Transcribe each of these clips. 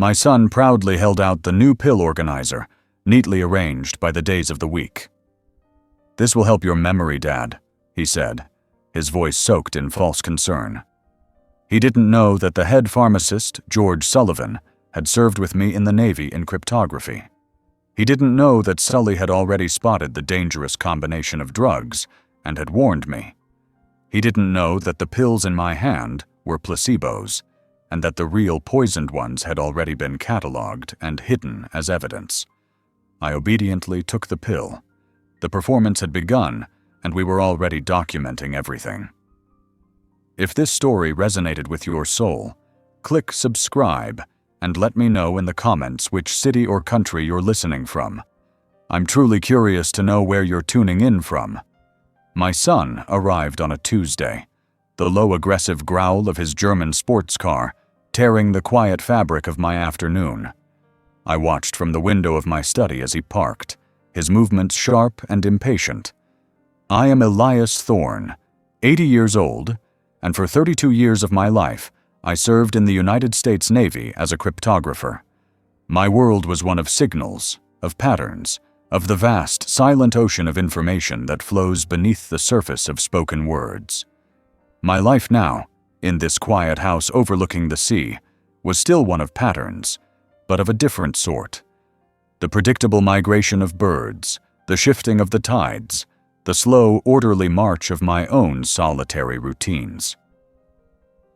My son proudly held out the new pill organizer, neatly arranged by the days of the week. "This will help your memory, Dad," he said, his voice soaked in false concern. He didn't know that the head pharmacist, George Sullivan, had served with me in the Navy in cryptography. He didn't know that Sully had already spotted the dangerous combination of drugs and had warned me. He didn't know that the pills in my hand were placebos, and that the real poisoned ones had already been catalogued and hidden as evidence. I obediently took the pill. The performance had begun, and we were already documenting everything. If this story resonated with your soul, click subscribe and let me know in the comments which city or country you're listening from. I'm truly curious to know where you're tuning in from. My son arrived on a Tuesday, the low aggressive growl of his German sports car tearing the quiet fabric of my afternoon. I watched from the window of my study as he parked, his movements sharp and impatient. I am Elias Thorne, 80 years old, and for 32 years of my life, I served in the United States Navy as a cryptographer. My world was one of signals, of patterns, of the vast, silent ocean of information that flows beneath the surface of spoken words. My life now, in this quiet house overlooking the sea, was still one of patterns, but of a different sort. The predictable migration of birds, the shifting of the tides, the slow, orderly march of my own solitary routines.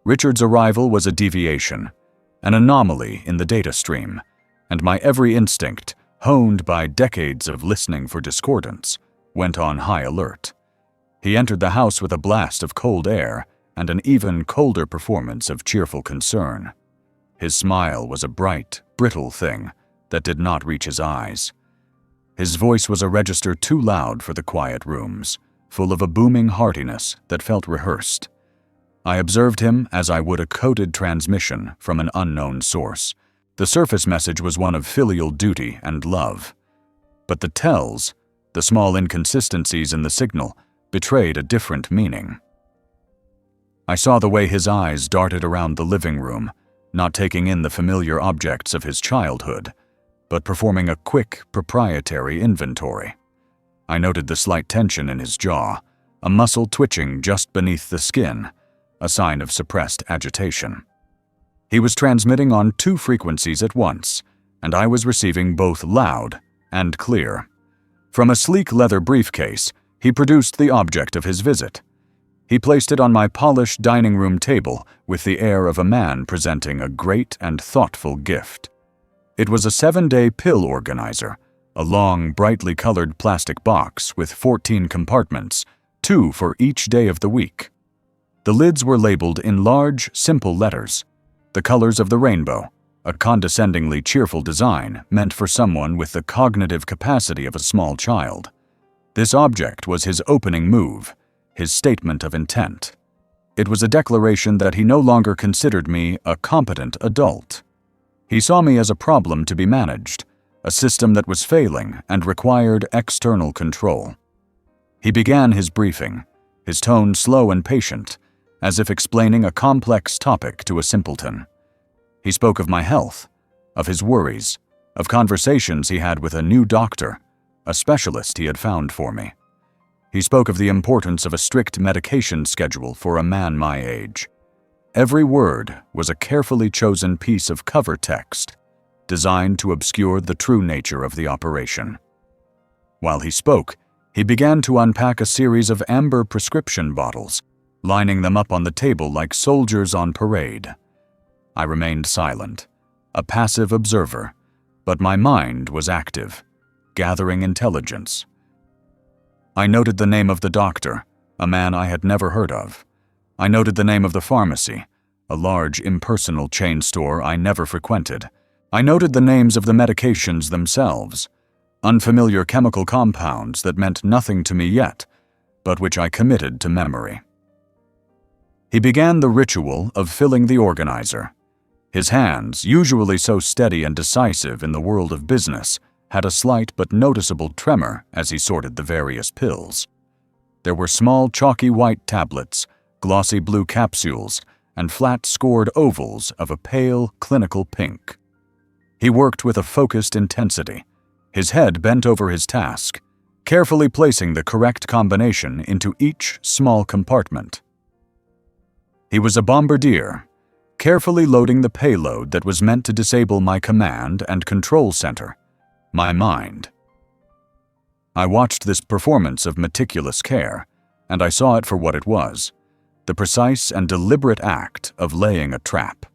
Richard's arrival was a deviation, an anomaly in the data stream, and my every instinct, honed by decades of listening for discordance, went on high alert. He entered the house with a blast of cold air and an even colder performance of cheerful concern. His smile was a bright, brittle thing that did not reach his eyes. His voice was a register too loud for the quiet rooms, full of a booming heartiness that felt rehearsed. I observed him as I would a coded transmission from an unknown source. The surface message was one of filial duty and love. But the tells, the small inconsistencies in the signal, betrayed a different meaning. I saw the way his eyes darted around the living room, not taking in the familiar objects of his childhood, but performing a quick, proprietary inventory. I noted the slight tension in his jaw, a muscle twitching just beneath the skin, a sign of suppressed agitation. He was transmitting on 2 frequencies at once, and I was receiving both loud and clear. From a sleek leather briefcase, he produced the object of his visit. He placed it on my polished dining room table with the air of a man presenting a great and thoughtful gift. It was a 7-day pill organizer, a long, brightly colored plastic box with 14 compartments, 2 for each day of the week. The lids were labeled in large, simple letters, the colors of the rainbow, a condescendingly cheerful design meant for someone with the cognitive capacity of a small child. This object was his opening move, his statement of intent. It was a declaration that he no longer considered me a competent adult. He saw me as a problem to be managed, a system that was failing and required external control. He began his briefing, his tone slow and patient, as if explaining a complex topic to a simpleton. He spoke of my health, of his worries, of conversations he had with a new doctor, a specialist he had found for me. He spoke of the importance of a strict medication schedule for a man my age. Every word was a carefully chosen piece of cover text, designed to obscure the true nature of the operation. While he spoke, he began to unpack a series of amber prescription bottles, lining them up on the table like soldiers on parade. I remained silent, a passive observer, but my mind was active, gathering intelligence. I noted the name of the doctor, a man I had never heard of. I noted the name of the pharmacy, a large impersonal chain store I never frequented. I noted the names of the medications themselves, unfamiliar chemical compounds that meant nothing to me yet, but which I committed to memory. He began the ritual of filling the organizer. His hands, usually so steady and decisive in the world of business, had a slight but noticeable tremor as he sorted the various pills. There were small chalky white tablets, glossy blue capsules, and flat scored ovals of a pale, clinical pink. He worked with a focused intensity, his head bent over his task, carefully placing the correct combination into each small compartment. He was a bombardier, carefully loading the payload that was meant to disable my command and control center, my mind. I watched this performance of meticulous care, and I saw it for what it was, the precise and deliberate act of laying a trap.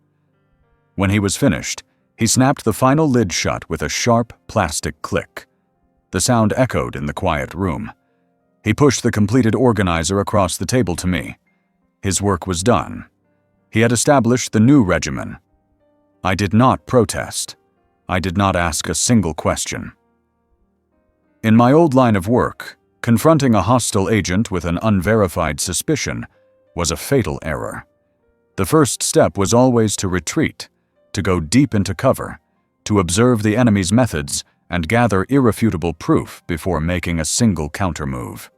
When he was finished, he snapped the final lid shut with a sharp plastic click. The sound echoed in the quiet room. He pushed the completed organizer across the table to me. His work was done. He had established the new regimen. I did not protest. I did not ask a single question. In my old line of work, confronting a hostile agent with an unverified suspicion was a fatal error. The first step was always to retreat, to go deep into cover, to observe the enemy's methods and gather irrefutable proof before making a single countermove.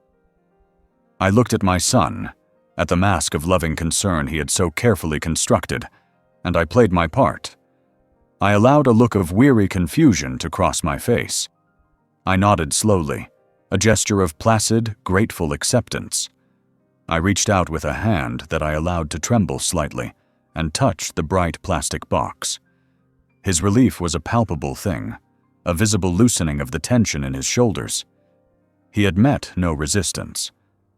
I looked at my son, at the mask of loving concern he had so carefully constructed, and I played my part. I allowed a look of weary confusion to cross my face. I nodded slowly, a gesture of placid, grateful acceptance. I reached out with a hand that I allowed to tremble slightly and touched the bright plastic box. His relief was a palpable thing, a visible loosening of the tension in his shoulders. He had met no resistance.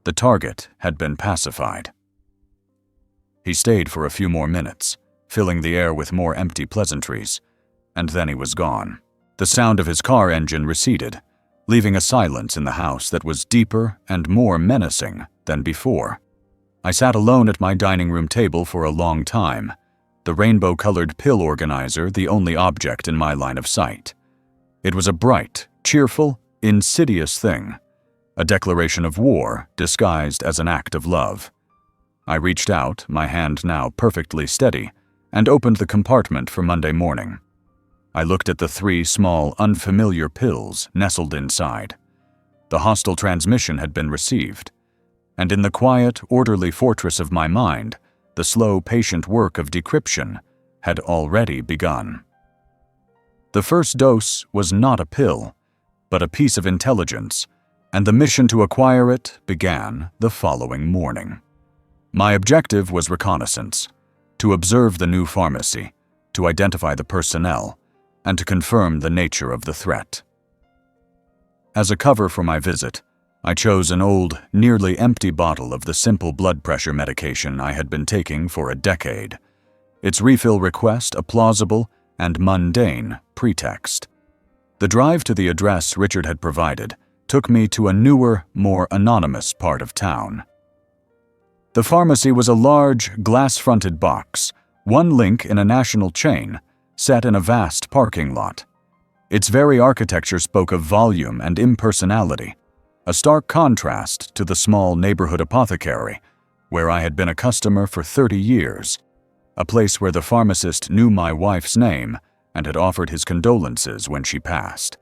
The target had been pacified. He stayed for a few more minutes, filling the air with more empty pleasantries, and then he was gone. The sound of his car engine receded, leaving a silence in the house that was deeper and more menacing than before. I sat alone at my dining room table for a long time, the rainbow-colored pill organizer the only object in my line of sight. It was a bright, cheerful, insidious thing, a declaration of war disguised as an act of love. I reached out, my hand now perfectly steady, and opened the compartment for Monday morning. I looked at the 3 small, unfamiliar pills nestled inside. The hostile transmission had been received, and in the quiet, orderly fortress of my mind, the slow, patient work of decryption had already begun. The first dose was not a pill, but a piece of intelligence, and the mission to acquire it began the following morning. My objective was reconnaissance, to observe the new pharmacy, to identify the personnel, and to confirm the nature of the threat. As a cover for my visit, I chose an old, nearly empty bottle of the simple blood pressure medication I had been taking for a decade, its refill request a plausible and mundane pretext. The drive to the address Richard had provided took me to a newer, more anonymous part of town. The pharmacy was a large, glass-fronted box, one link in a national chain, set in a vast parking lot. Its very architecture spoke of volume and impersonality, a stark contrast to the small neighborhood apothecary, where I had been a customer for 30 years, a place where the pharmacist knew my wife's name and had offered his condolences when she passed.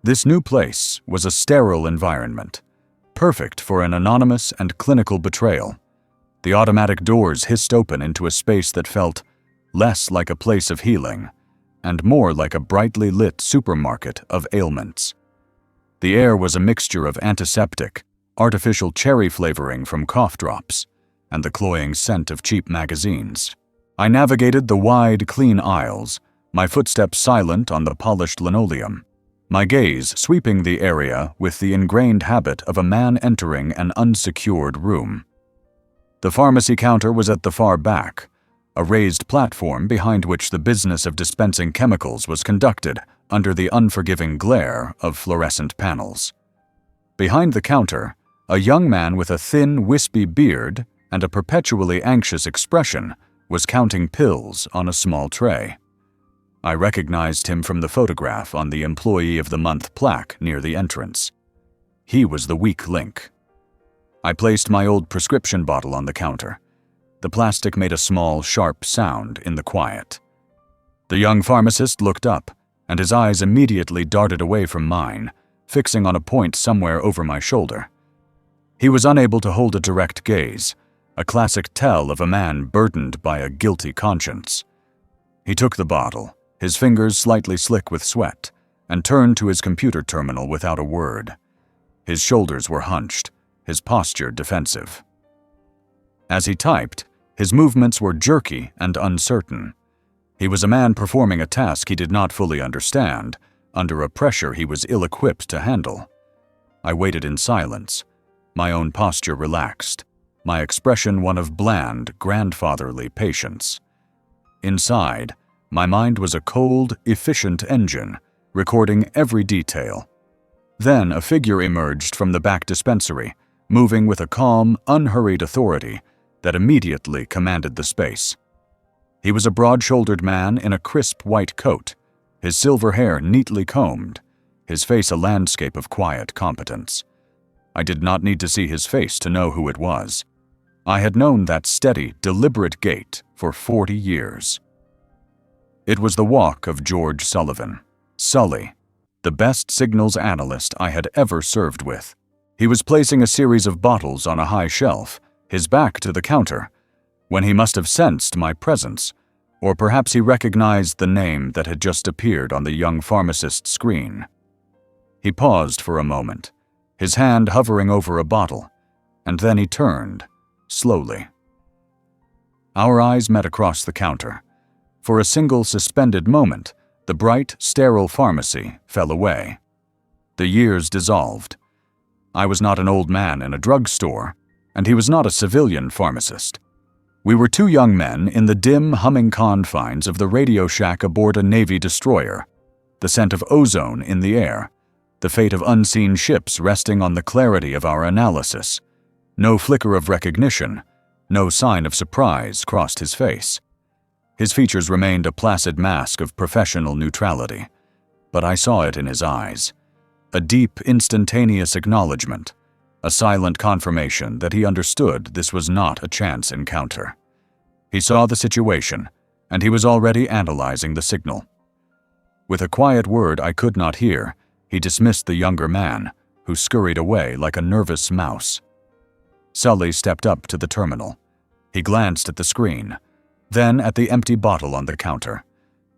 This new place was a sterile environment, perfect for an anonymous and clinical betrayal. The automatic doors hissed open into a space that felt less like a place of healing and more like a brightly lit supermarket of ailments. The air was a mixture of antiseptic, artificial cherry flavoring from cough drops, and the cloying scent of cheap magazines. I navigated the wide, clean aisles, my footsteps silent on the polished linoleum, my gaze sweeping the area with the ingrained habit of a man entering an unsecured room. The pharmacy counter was at the far back, a raised platform behind which the business of dispensing chemicals was conducted under the unforgiving glare of fluorescent panels. Behind the counter, a young man with a thin, wispy beard and a perpetually anxious expression was counting pills on a small tray. I recognized him from the photograph on the Employee of the Month plaque near the entrance. He was the weak link. I placed my old prescription bottle on the counter. The plastic made a small, sharp sound in the quiet. The young pharmacist looked up, and his eyes immediately darted away from mine, fixing on a point somewhere over my shoulder. He was unable to hold a direct gaze, a classic tell of a man burdened by a guilty conscience. He took the bottle, his fingers slightly slick with sweat, and turned to his computer terminal without a word. His shoulders were hunched, his posture defensive. As he typed, his movements were jerky and uncertain. He was a man performing a task he did not fully understand, under a pressure he was ill-equipped to handle. I waited in silence, my own posture relaxed, my expression one of bland, grandfatherly patience. Inside, my mind was a cold, efficient engine, recording every detail. Then a figure emerged from the back dispensary, moving with a calm, unhurried authority that immediately commanded the space. He was a broad-shouldered man in a crisp white coat, his silver hair neatly combed, his face a landscape of quiet competence. I did not need to see his face to know who it was. I had known that steady, deliberate gait for 40 years. It was the walk of George Sullivan, Sully, the best signals analyst I had ever served with. He was placing a series of bottles on a high shelf, his back to the counter, when he must have sensed my presence, or perhaps he recognized the name that had just appeared on the young pharmacist's screen. He paused for a moment, his hand hovering over a bottle, and then he turned, slowly. Our eyes met across the counter. For a single suspended moment, the bright, sterile pharmacy fell away. The years dissolved. I was not an old man in a drugstore, and he was not a civilian pharmacist. We were two young men in the dim, humming confines of the radio shack aboard a Navy destroyer, the scent of ozone in the air, the fate of unseen ships resting on the clarity of our analysis. No flicker of recognition, no sign of surprise crossed his face. His features remained a placid mask of professional neutrality, but I saw it in his eyes. A deep, instantaneous acknowledgement, a silent confirmation that he understood this was not a chance encounter. He saw the situation, and he was already analyzing the signal. With a quiet word I could not hear, he dismissed the younger man, who scurried away like a nervous mouse. Sully stepped up to the terminal. He glanced at the screen, then at the empty bottle on the counter.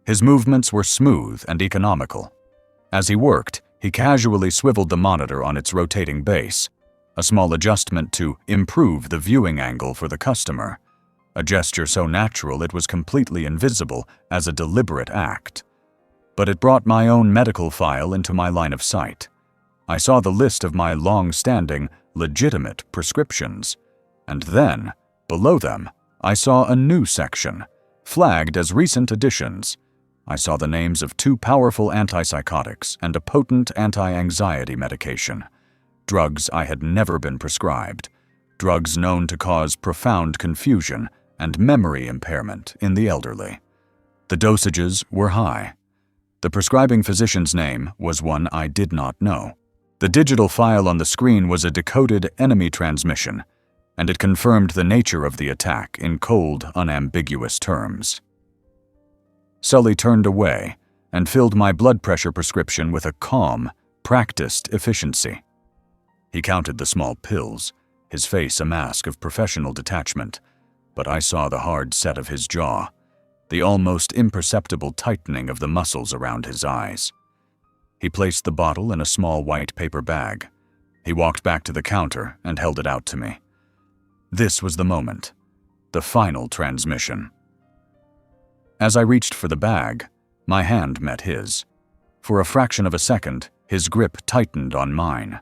His movements were smooth and economical. As he worked, he casually swiveled the monitor on its rotating base, a small adjustment to improve the viewing angle for the customer, a gesture so natural it was completely invisible as a deliberate act. But it brought my own medical file into my line of sight. I saw the list of my long-standing, legitimate prescriptions, and then, below them, I saw a new section, flagged as recent additions. I saw the names of 2 powerful antipsychotics and a potent anti-anxiety medication, drugs I had never been prescribed, drugs known to cause profound confusion and memory impairment in the elderly. The dosages were high. The prescribing physician's name was one I did not know. The digital file on the screen was a decoded enemy transmission, and it confirmed the nature of the attack in cold, unambiguous terms. Sully turned away and filled my blood pressure prescription with a calm, practiced efficiency. He counted the small pills, his face a mask of professional detachment, but I saw the hard set of his jaw, the almost imperceptible tightening of the muscles around his eyes. He placed the bottle in a small white paper bag. He walked back to the counter and held it out to me. This was the moment, the final transmission. As I reached for the bag, my hand met his. For a fraction of a second, his grip tightened on mine.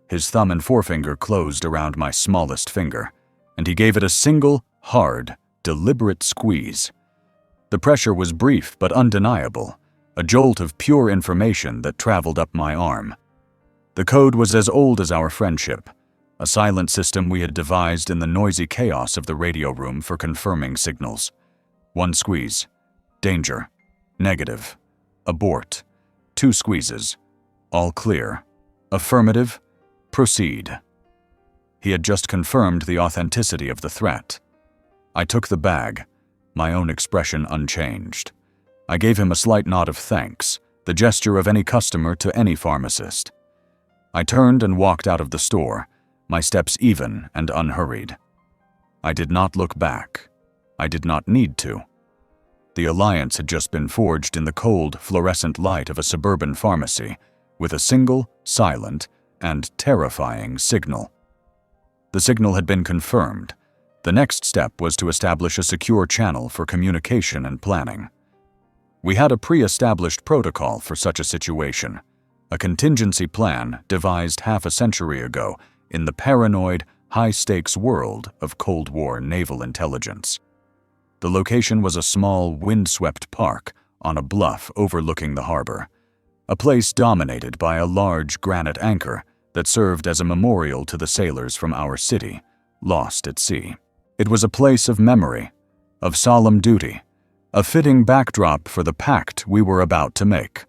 His thumb and forefinger closed around my smallest finger, and he gave it a single, hard, deliberate squeeze. The pressure was brief but undeniable, a jolt of pure information that traveled up my arm. The code was as old as our friendship, a silent system we had devised in the noisy chaos of the radio room for confirming signals. 1 squeeze. Danger. Negative. Abort. 2 squeezes. All clear. Affirmative. Proceed. He had just confirmed the authenticity of the threat. I took the bag, my own expression unchanged. I gave him a slight nod of thanks, the gesture of any customer to any pharmacist. I turned and walked out of the store, my steps even and unhurried. I did not look back. I did not need to. The alliance had just been forged in the cold, fluorescent light of a suburban pharmacy, with a single, silent, and terrifying signal. The signal had been confirmed. The next step was to establish a secure channel for communication and planning. We had a pre-established protocol for such a situation, a contingency plan devised half a century ago in the paranoid, high-stakes world of Cold War naval intelligence. The location was a small, windswept park on a bluff overlooking the harbor, a place dominated by a large granite anchor that served as a memorial to the sailors from our city, lost at sea. It was a place of memory, of solemn duty, a fitting backdrop for the pact we were about to make.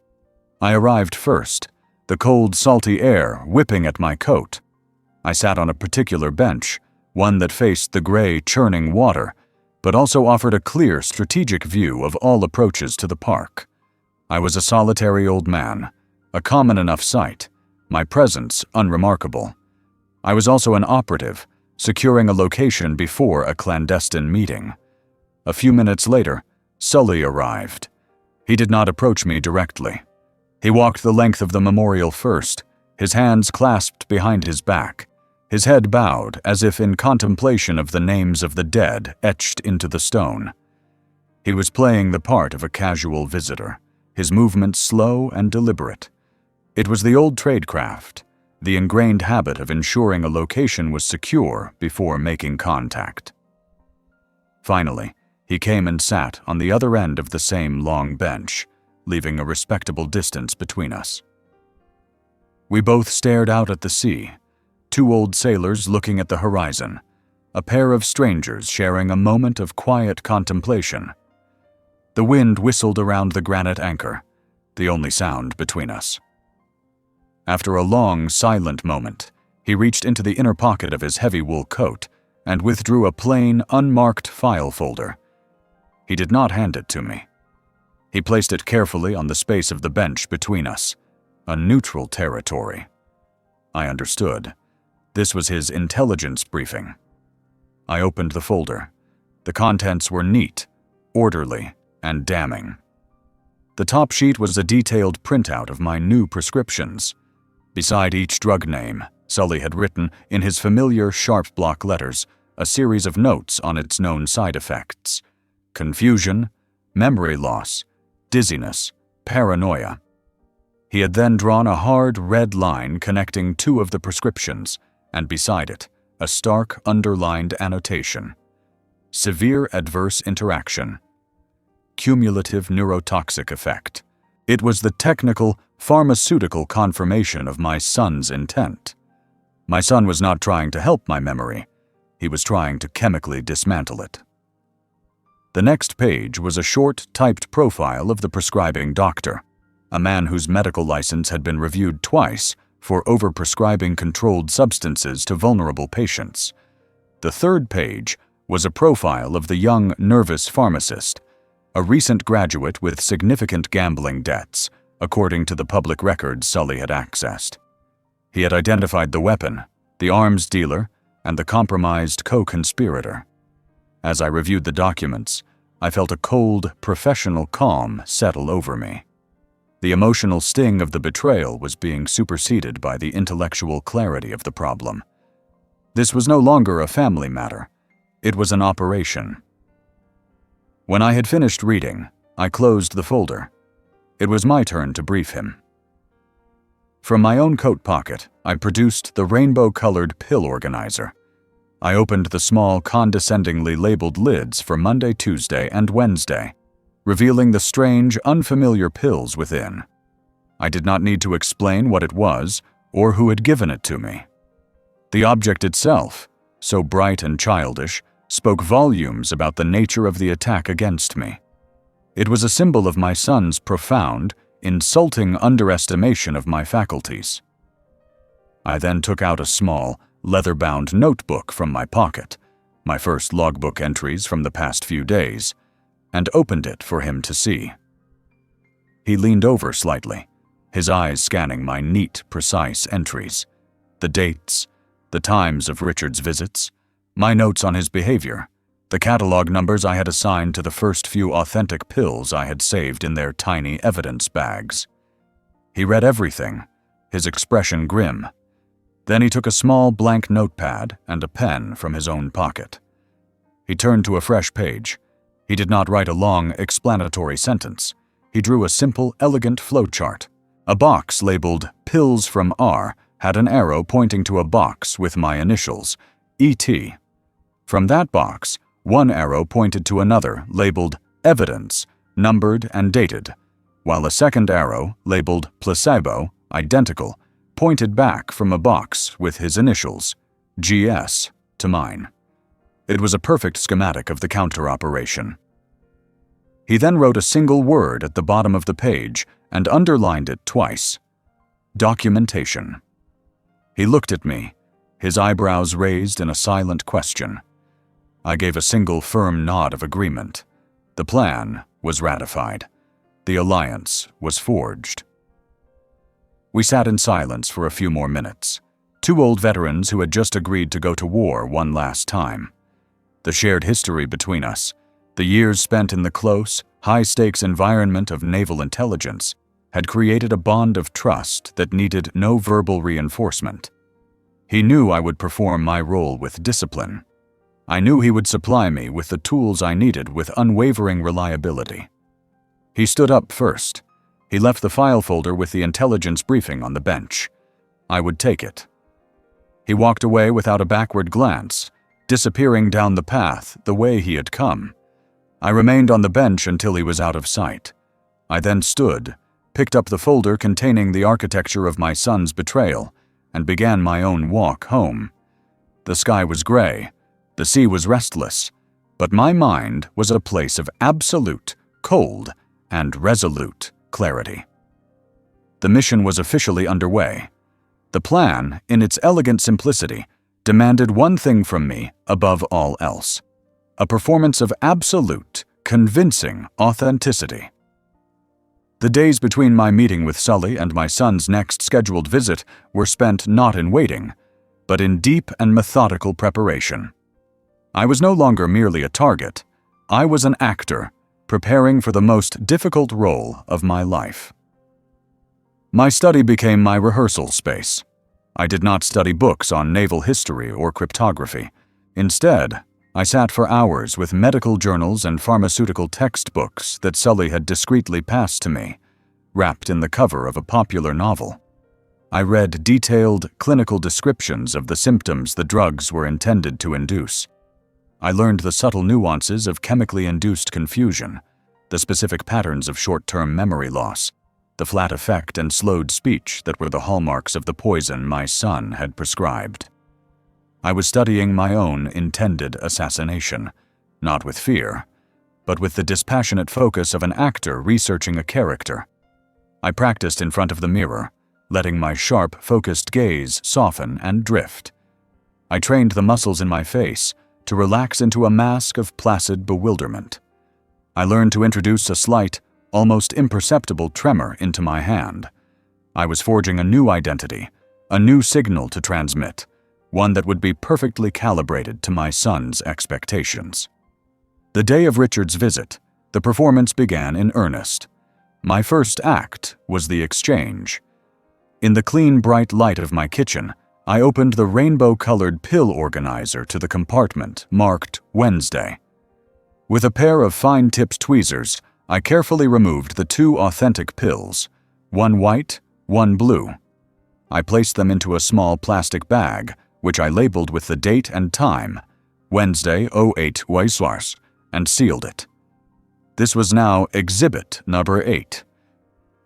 I arrived first, the cold, salty air whipping at my coat. I sat on a particular bench, one that faced the gray, churning water, but also offered a clear, strategic view of all approaches to the park. I was a solitary old man, a common enough sight, my presence unremarkable. I was also an operative, securing a location before a clandestine meeting. A few minutes later, Sully arrived. He did not approach me directly. He walked the length of the memorial first, his hands clasped behind his back, his head bowed as if in contemplation of the names of the dead etched into the stone. He was playing the part of a casual visitor, his movements slow and deliberate. It was the old tradecraft, the ingrained habit of ensuring a location was secure before making contact. Finally, he came and sat on the other end of the same long bench, leaving a respectable distance between us. We both stared out at the sea, two old sailors looking at the horizon, a pair of strangers sharing a moment of quiet contemplation. The wind whistled around the granite anchor, the only sound between us. After a long, silent moment, he reached into the inner pocket of his heavy wool coat and withdrew a plain, unmarked file folder. He did not hand it to me. He placed it carefully on the space of the bench between us, a neutral territory. I understood. This was his intelligence briefing. I opened the folder. The contents were neat, orderly, and damning. The top sheet was a detailed printout of my new prescriptions. Beside each drug name, Sully had written, in his familiar sharp block letters, a series of notes on its known side effects: confusion, memory loss, dizziness, paranoia. He had then drawn a hard red line connecting two of the prescriptions, and beside it, a stark underlined annotation: severe adverse interaction, cumulative neurotoxic effect. It was the technical, pharmaceutical confirmation of my son's intent. My son was not trying to help my memory. He was trying to chemically dismantle it. The next page was a short, typed profile of the prescribing doctor, a man whose medical license had been reviewed twice for overprescribing controlled substances to vulnerable patients. The third page was a profile of the young, nervous pharmacist, a recent graduate with significant gambling debts, according to the public records Sully had accessed. He had identified the weapon, the arms dealer, and the compromised co-conspirator. As I reviewed the documents, I felt a cold, professional calm settle over me. The emotional sting of the betrayal was being superseded by the intellectual clarity of the problem. This was no longer a family matter. It was an operation. When I had finished reading, I closed the folder. It was my turn to brief him. From my own coat pocket, I produced the rainbow-colored pill organizer. I opened the small, condescendingly labeled lids for Monday, Tuesday, and Wednesday, revealing the strange, unfamiliar pills within. I did not need to explain what it was or who had given it to me. The object itself, so bright and childish, spoke volumes about the nature of the attack against me. It was a symbol of my son's profound, insulting underestimation of my faculties. I then took out a small, leather-bound notebook from my pocket, my first logbook entries from the past few days, and opened it for him to see. He leaned over slightly, his eyes scanning my neat, precise entries, the dates, the times of Richard's visits, my notes on his behavior, the catalog numbers I had assigned to the first few authentic pills I had saved in their tiny evidence bags. He read everything, his expression grim. Then he took a small blank notepad and a pen from his own pocket. He turned to a fresh page. He did not write a long, explanatory sentence. He drew a simple, elegant flowchart. A box labeled Pills from R had an arrow pointing to a box with my initials, E.T. From that box, one arrow pointed to another labeled Evidence, numbered and dated, while a second arrow, labeled Placebo, identical, pointed back from a box with his initials, G.S., to mine. It was a perfect schematic of the counter-operation. He then wrote a single word at the bottom of the page and underlined it twice. Documentation. He looked at me, his eyebrows raised in a silent question. I gave a single firm nod of agreement. The plan was ratified. The alliance was forged. We sat in silence for a few more minutes. Two old veterans who had just agreed to go to war one last time. The shared history between us, the years spent in the close, high-stakes environment of naval intelligence, had created a bond of trust that needed no verbal reinforcement. He knew I would perform my role with discipline. I knew he would supply me with the tools I needed with unwavering reliability. He stood up first. He left the file folder with the intelligence briefing on the bench. I would take it. He walked away without a backward glance, disappearing down the path the way he had come. I remained on the bench until he was out of sight. I then stood, picked up the folder containing the architecture of my son's betrayal, and began my own walk home. The sky was gray, the sea was restless, but my mind was a place of absolute, cold, and resolute clarity. The mission was officially underway. The plan, in its elegant simplicity, demanded one thing from me above all else: a performance of absolute, convincing authenticity. The days between my meeting with Sully and my son's next scheduled visit were spent not in waiting, but in deep and methodical preparation. I was no longer merely a target. I was an actor, preparing for the most difficult role of my life. My study became my rehearsal space. I did not study books on naval history or cryptography. Instead, I sat for hours with medical journals and pharmaceutical textbooks that Sully had discreetly passed to me, wrapped in the cover of a popular novel. I read detailed clinical descriptions of the symptoms the drugs were intended to induce. I learned the subtle nuances of chemically induced confusion, the specific patterns of short-term memory loss, the flat effect and slowed speech that were the hallmarks of the poison my son had prescribed. I was studying my own intended assassination, not with fear, but with the dispassionate focus of an actor researching a character. I practiced in front of the mirror, letting my sharp, focused gaze soften and drift. I trained the muscles in my face to relax into a mask of placid bewilderment. I learned to introduce a slight, almost imperceptible tremor into my hand. I was forging a new identity, a new signal to transmit, one that would be perfectly calibrated to my son's expectations. The day of Richard's visit, the performance began in earnest. My first act was the exchange. In the clean, bright light of my kitchen, I opened the rainbow-colored pill organizer to the compartment marked Wednesday. With a pair of fine-tipped tweezers, I carefully removed the two authentic pills, one white, one blue. I placed them into a small plastic bag, which I labeled with the date and time, Wednesday 08 Weiswars, and sealed it. This was now exhibit number 8.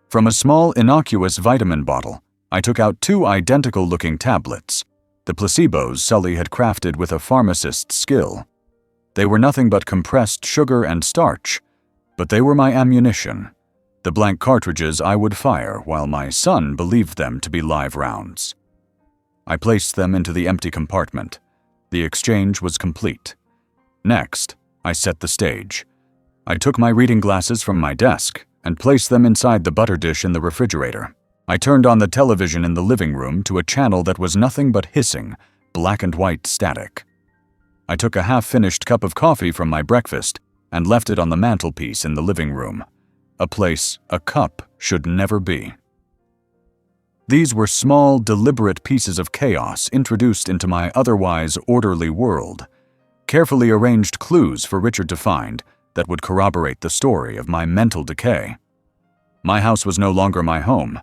From a small innocuous vitamin bottle, I took out two identical-looking tablets, the placebos Sully had crafted with a pharmacist's skill. They were nothing but compressed sugar and starch, but they were my ammunition, the blank cartridges I would fire while my son believed them to be live rounds. I placed them into the empty compartment. The exchange was complete. Next, I set the stage. I took my reading glasses from my desk and placed them inside the butter dish in the refrigerator. I turned on the television in the living room to a channel that was nothing but hissing, black and white static. I took a half-finished cup of coffee from my breakfast and left it on the mantelpiece in the living room, a place a cup should never be. These were small, deliberate pieces of chaos introduced into my otherwise orderly world, carefully arranged clues for Richard to find that would corroborate the story of my mental decay. My house was no longer my home.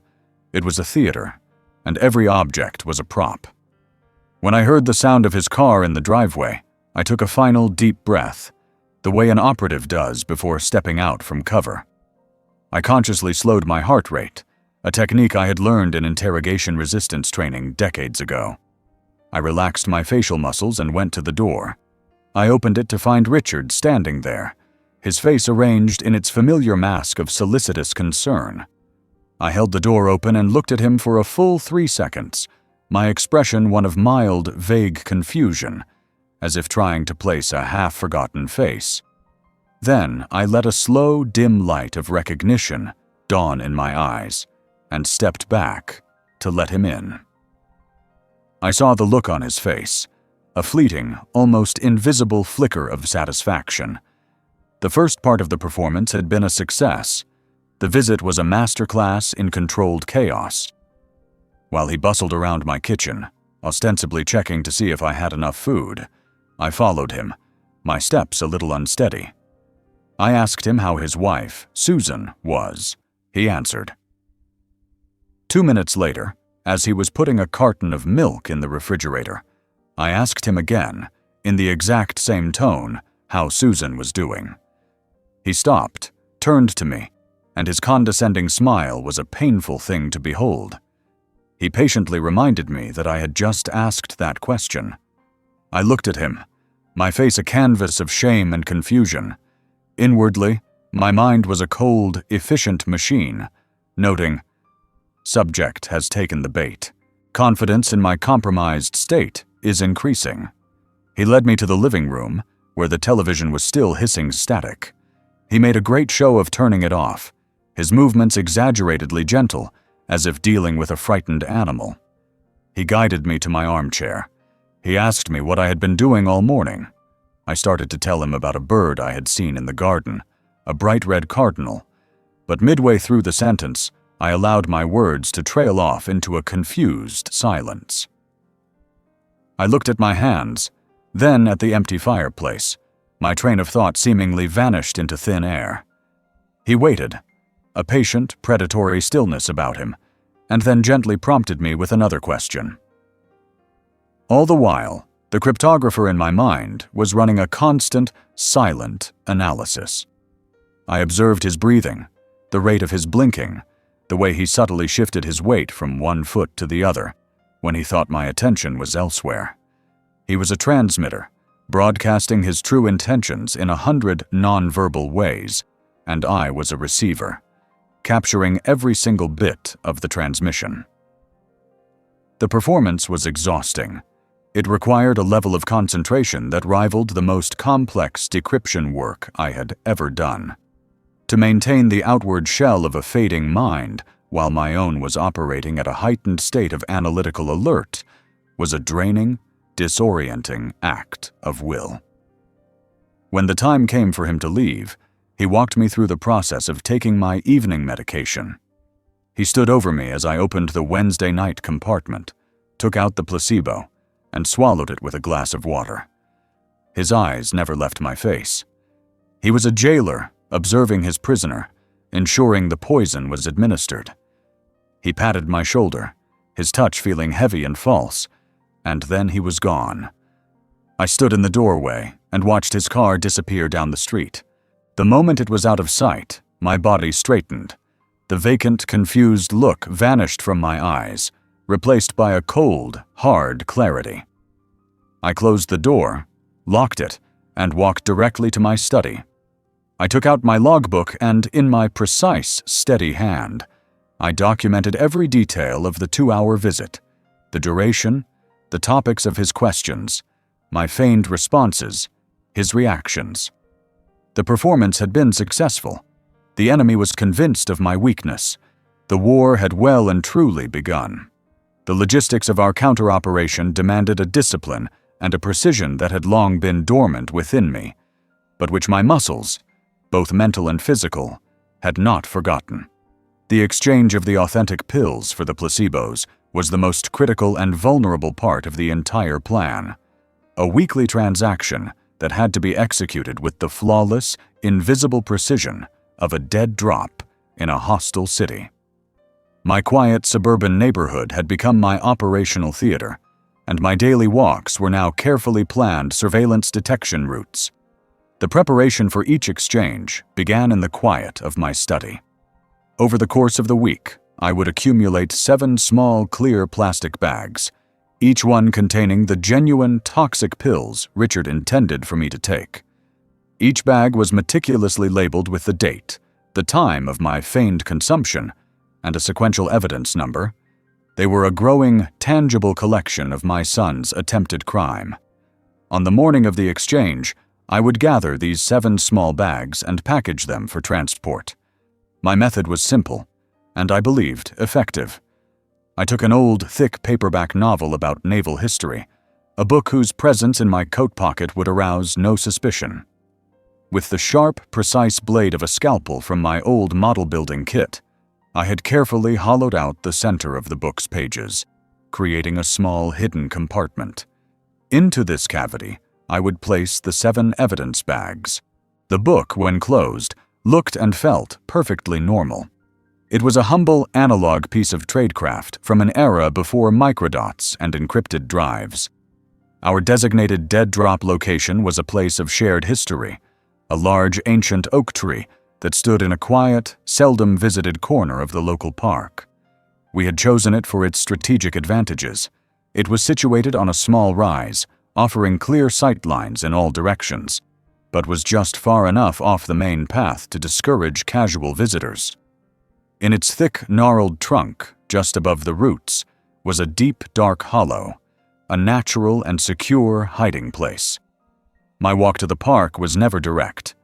It was a theater, and every object was a prop. When I heard the sound of his car in the driveway, I took a final deep breath, the way an operative does before stepping out from cover. I consciously slowed my heart rate, a technique I had learned in interrogation resistance training decades ago. I relaxed my facial muscles and went to the door. I opened it to find Richard standing there, his face arranged in its familiar mask of solicitous concern. I held the door open and looked at him for a full 3 seconds, my expression one of mild, vague confusion, as if trying to place a half-forgotten face. Then I let a slow, dim light of recognition dawn in my eyes, and stepped back to let him in. I saw the look on his face, a fleeting, almost invisible flicker of satisfaction. The first part of the performance had been a success. The visit was a masterclass in controlled chaos. While he bustled around my kitchen, ostensibly checking to see if I had enough food, I followed him, my steps a little unsteady. I asked him how his wife, Susan, was. He answered. 2 minutes later, as he was putting a carton of milk in the refrigerator, I asked him again, in the exact same tone, how Susan was doing. He stopped, turned to me, and his condescending smile was a painful thing to behold. He patiently reminded me that I had just asked that question. I looked at him, my face a canvas of shame and confusion. Inwardly, my mind was a cold, efficient machine, noting, "Subject has taken the bait. Confidence in my compromised state is increasing." He led me to the living room, where the television was still hissing static. He made a great show of turning it off, his movements exaggeratedly gentle, as if dealing with a frightened animal. He guided me to my armchair. He asked me what I had been doing all morning. I started to tell him about a bird I had seen in the garden, a bright red cardinal, but midway through the sentence, I allowed my words to trail off into a confused silence. I looked at my hands, then at the empty fireplace. My train of thought seemingly vanished into thin air. He waited, a patient, predatory stillness about him, and then gently prompted me with another question. All the while, the cryptographer in my mind was running a constant, silent analysis. I observed his breathing, the rate of his blinking, the way he subtly shifted his weight from one foot to the other when he thought my attention was elsewhere. He was a transmitter, broadcasting his true intentions in 100 nonverbal ways, and I was a receiver, capturing every single bit of the transmission. The performance was exhausting. It required a level of concentration that rivaled the most complex decryption work I had ever done. To maintain the outward shell of a fading mind while my own was operating at a heightened state of analytical alert was a draining, disorienting act of will. When the time came for him to leave, he walked me through the process of taking my evening medication. He stood over me as I opened the Wednesday night compartment, took out the placebo, and swallowed it with a glass of water. His eyes never left my face. He was a jailer observing his prisoner, ensuring the poison was administered. He patted my shoulder, his touch feeling heavy and false, and then he was gone. I stood in the doorway and watched his car disappear down the street. The moment it was out of sight, my body straightened. The vacant, confused look vanished from my eyes, replaced by a cold, hard clarity. I closed the door, locked it, and walked directly to my study. I took out my logbook and, in my precise, steady hand, I documented every detail of the 2-hour visit, the duration, the topics of his questions, my feigned responses, his reactions. The performance had been successful. The enemy was convinced of my weakness. The war had well and truly begun. The logistics of our counter-operation demanded a discipline and a precision that had long been dormant within me, but which my muscles, both mental and physical, had not forgotten. The exchange of the authentic pills for the placebos was the most critical and vulnerable part of the entire plan, a weekly transaction that had to be executed with the flawless, invisible precision of a dead drop in a hostile city. My quiet suburban neighborhood had become my operational theater, and my daily walks were now carefully planned surveillance detection routes. The preparation for each exchange began in the quiet of my study. Over the course of the week, I would accumulate 7 small clear plastic bags, each one containing the genuine toxic pills Richard intended for me to take. Each bag was meticulously labeled with the date, the time of my feigned consumption, and a sequential evidence number. They were a growing, tangible collection of my son's attempted crime. On the morning of the exchange, I would gather these 7 small bags and package them for transport. My method was simple, and I believed effective. I took an old, thick paperback novel about naval history, a book whose presence in my coat pocket would arouse no suspicion. With the sharp, precise blade of a scalpel from my old model-building kit, I had carefully hollowed out the center of the book's pages, creating a small hidden compartment. Into this cavity, I would place the 7 evidence bags. The book, when closed, looked and felt perfectly normal. It was a humble analog piece of tradecraft from an era before microdots and encrypted drives. Our designated dead drop location was a place of shared history, a large ancient oak tree that stood in a quiet, seldom visited corner of the local park. We had chosen it for its strategic advantages. It was situated on a small rise, offering clear sight lines in all directions, but was just far enough off the main path to discourage casual visitors. In its thick, gnarled trunk, just above the roots, was a deep, dark hollow, a natural and secure hiding place. My walk to the park was never direct.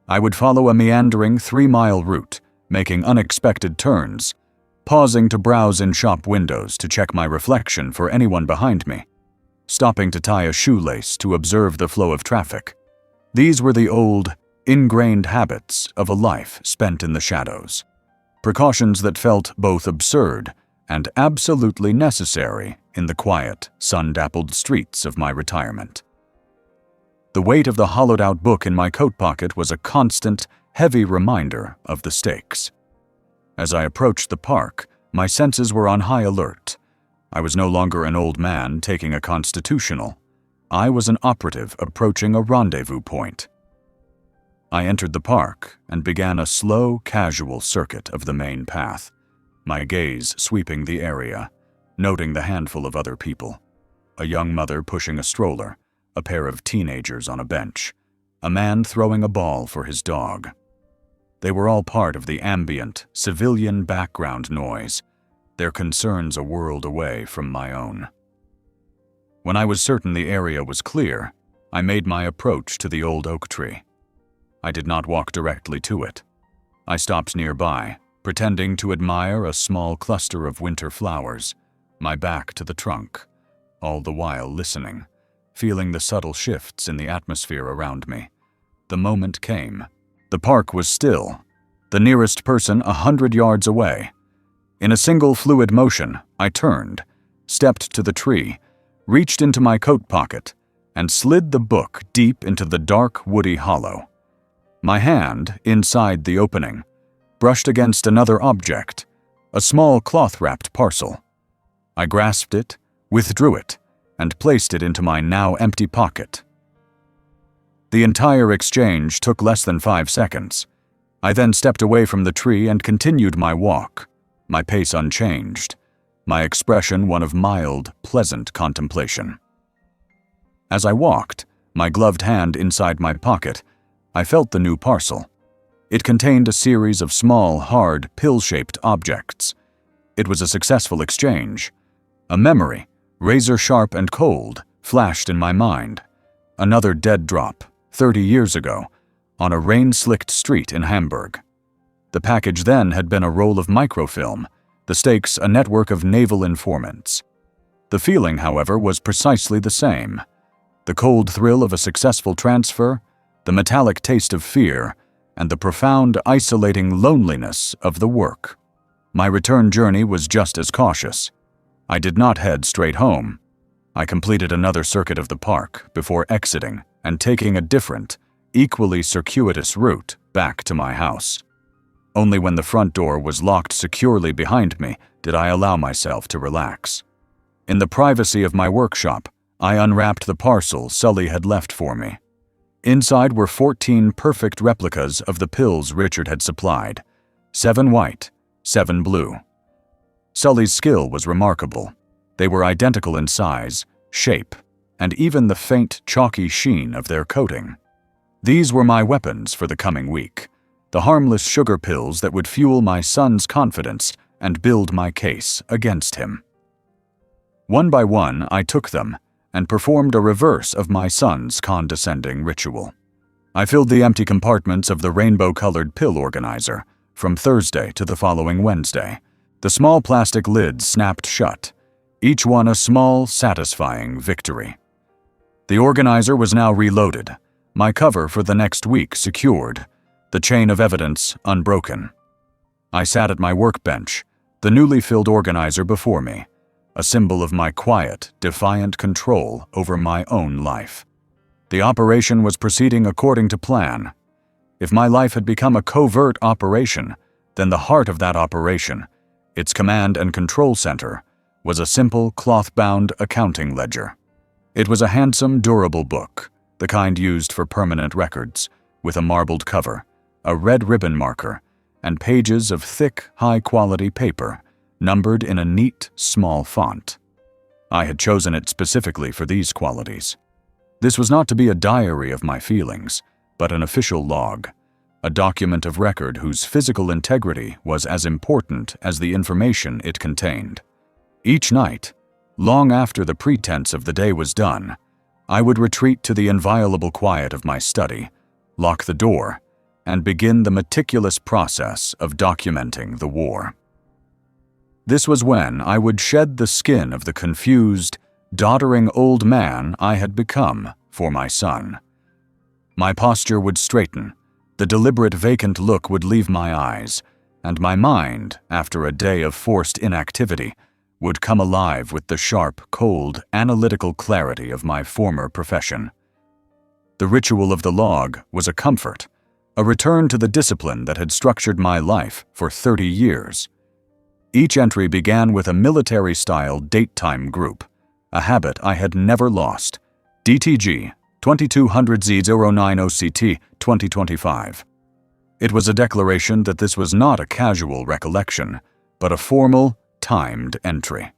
I would follow a meandering 3-mile route, making unexpected turns, pausing to browse in shop windows to check my reflection for anyone behind me, stopping to tie a shoelace to observe the flow of traffic. These were the old, ingrained habits of a life spent in the shadows, precautions that felt both absurd and absolutely necessary in the quiet, sun-dappled streets of my retirement. The weight of the hollowed-out book in my coat pocket was a constant, heavy reminder of the stakes. As I approached the park, my senses were on high alert. I was no longer an old man taking a constitutional. I was an operative approaching a rendezvous point. I entered the park and began a slow, casual circuit of the main path, my gaze sweeping the area, noting the handful of other people. A young mother pushing a stroller, a pair of teenagers on a bench, a man throwing a ball for his dog. They were all part of the ambient, civilian background noise, their concerns a world away from my own. When I was certain the area was clear, I made my approach to the old oak tree. I did not walk directly to it. I stopped nearby, pretending to admire a small cluster of winter flowers, my back to the trunk, all the while listening, feeling the subtle shifts in the atmosphere around me. The moment came. The park was still, the nearest person 100 yards away. In a single fluid motion, I turned, stepped to the tree, reached into my coat pocket, and slid the book deep into the dark, woody hollow. My hand, inside the opening, brushed against another object, a small cloth-wrapped parcel. I grasped it, withdrew it, and placed it into my now empty pocket. The entire exchange took less than 5 seconds. I then stepped away from the tree and continued my walk, my pace unchanged, my expression one of mild, pleasant contemplation. As I walked, my gloved hand inside my pocket, I felt the new parcel. It contained a series of small, hard, pill-shaped objects. It was a successful exchange. A memory, razor-sharp and cold, flashed in my mind. Another dead drop, 30 years ago, on a rain-slicked street in Hamburg. The package then had been a roll of microfilm, the stakes a network of naval informants. The feeling, however, was precisely the same. The cold thrill of a successful transfer, the metallic taste of fear, and the profound, isolating loneliness of the work. My return journey was just as cautious. I did not head straight home. I completed another circuit of the park before exiting and taking a different, equally circuitous route back to my house. Only when the front door was locked securely behind me did I allow myself to relax. In the privacy of my workshop, I unwrapped the parcel Sully had left for me. Inside were 14 perfect replicas of the pills Richard had supplied, 7 white, 7 blue. Sully's skill was remarkable. They were identical in size, shape, and even the faint, chalky sheen of their coating. These were my weapons for the coming week, the harmless sugar pills that would fuel my son's confidence and build my case against him. One by one, I took them and performed a reverse of my son's condescending ritual. I filled the empty compartments of the rainbow-colored pill organizer from Thursday to the following Wednesday. The small plastic lids snapped shut, each one a small, satisfying victory. The organizer was now reloaded, my cover for the next week secured, the chain of evidence unbroken. I sat at my workbench, the newly filled organizer before me, a symbol of my quiet, defiant control over my own life. The operation was proceeding according to plan. If my life had become a covert operation, then the heart of that operation, its command and control center, was a simple cloth-bound accounting ledger. It was a handsome, durable book, the kind used for permanent records, with a marbled cover, a red ribbon marker, and pages of thick, high-quality paper, numbered in a neat, small font. I had chosen it specifically for these qualities. This was not to be a diary of my feelings, but an official log, a document of record whose physical integrity was as important as the information it contained. Each night, long after the pretense of the day was done, I would retreat to the inviolable quiet of my study, lock the door, and begin the meticulous process of documenting the war. This was when I would shed the skin of the confused, doddering old man I had become for my son. My posture would straighten, the deliberate vacant look would leave my eyes, and my mind, after a day of forced inactivity, would come alive with the sharp, cold, analytical clarity of my former profession. The ritual of the log was a comfort, a return to the discipline that had structured my life for 30 years. Each entry began with a military-style date-time group, a habit I had never lost. DTG 2200Z09OCT 2025. It was a declaration that this was not a casual recollection, but a formal, timed entry.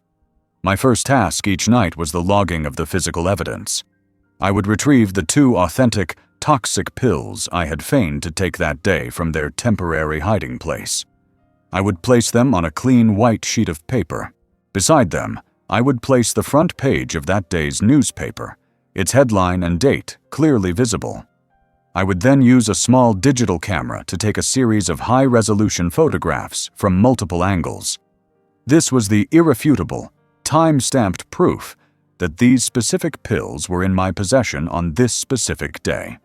My first task each night was the logging of the physical evidence. I would retrieve the 2 authentic, toxic pills I had feigned to take that day from their temporary hiding place. I would place them on a clean white sheet of paper. Beside them, I would place the front page of that day's newspaper, its headline and date clearly visible. I would then use a small digital camera to take a series of high-resolution photographs from multiple angles. This was the irrefutable, time-stamped proof that these specific pills were in my possession on this specific day.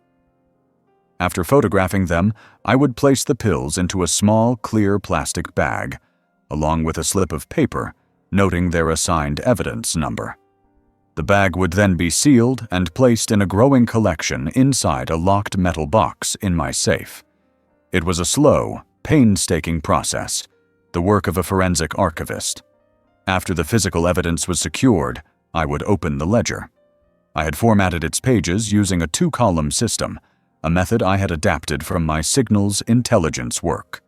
After photographing them, I would place the pills into a small, clear plastic bag, along with a slip of paper noting their assigned evidence number. The bag would then be sealed and placed in a growing collection inside a locked metal box in my safe. It was a slow, painstaking process, the work of a forensic archivist. After the physical evidence was secured, I would open the ledger. I had formatted its pages using a 2-column system, a method I had adapted from my signals intelligence work.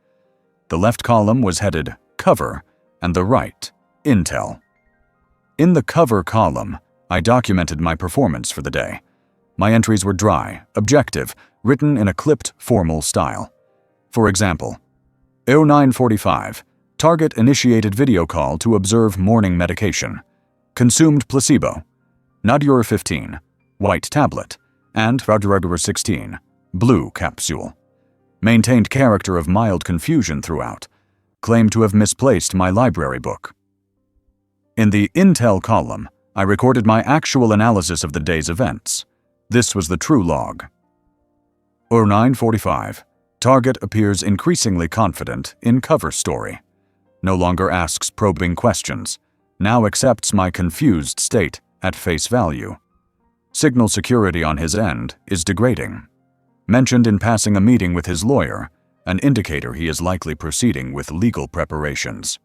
The left column was headed Cover and the right Intel. In the Cover column, I documented my performance for the day. My entries were dry, objective, written in a clipped, formal style. For example, 0945, target initiated video call to observe morning medication. Consumed placebo, Nadur 15, white tablet, and Radur 16, blue capsule. Maintained character of mild confusion throughout. Claimed to have misplaced my library book. In the Intel column, I recorded my actual analysis of the day's events. This was the true log. 09:45. Target appears increasingly confident in cover story. No longer asks probing questions. Now accepts my confused state at face value. Signal security on his end is degrading. Mentioned in passing a meeting with his lawyer, an indicator he is likely proceeding with legal preparations.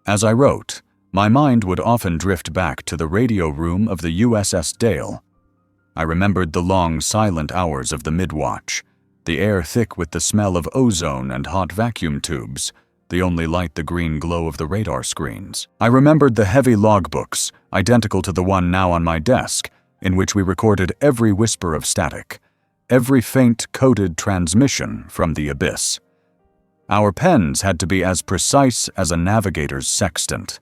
As I wrote, my mind would often drift back to the radio room of the USS Dale. I remembered the long, silent hours of the mid-watch, the air thick with the smell of ozone and hot vacuum tubes, the only light the green glow of the radar screens. I remembered the heavy logbooks, identical to the one now on my desk, in which we recorded every whisper of static, every faint coded transmission from the abyss. Our pens had to be as precise as a navigator's sextant.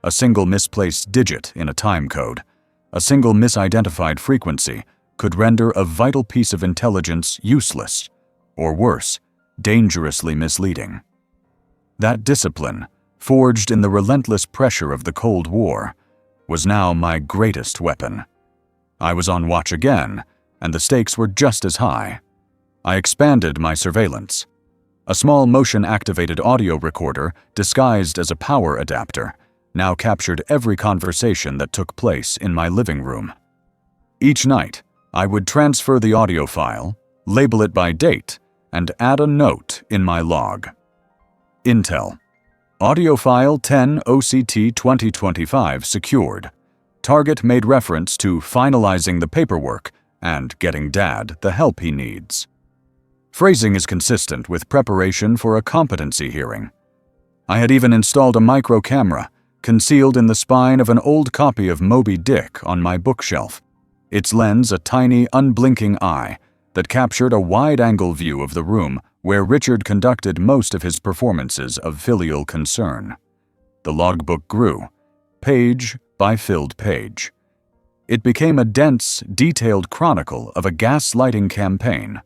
A single misplaced digit in a time code, a single misidentified frequency could render a vital piece of intelligence useless, or worse, dangerously misleading. That discipline, forged in the relentless pressure of the Cold War, was now my greatest weapon. I was on watch again, and the stakes were just as high. I expanded my surveillance. A small motion-activated audio recorder, disguised as a power adapter, now captured every conversation that took place in my living room. Each night, I would transfer the audio file, label it by date, and add a note in my log. Intel. Audio file 10 OCT 2025 secured. Target made reference to finalizing the paperwork and getting Dad the help he needs. Phrasing is consistent with preparation for a competency hearing. I had even installed a micro camera, concealed in the spine of an old copy of Moby Dick on my bookshelf, its lens a tiny, unblinking eye that captured a wide-angle view of the room where Richard conducted most of his performances of filial concern. The logbook grew, page by filled page. It became a dense, detailed chronicle of a gaslighting campaign,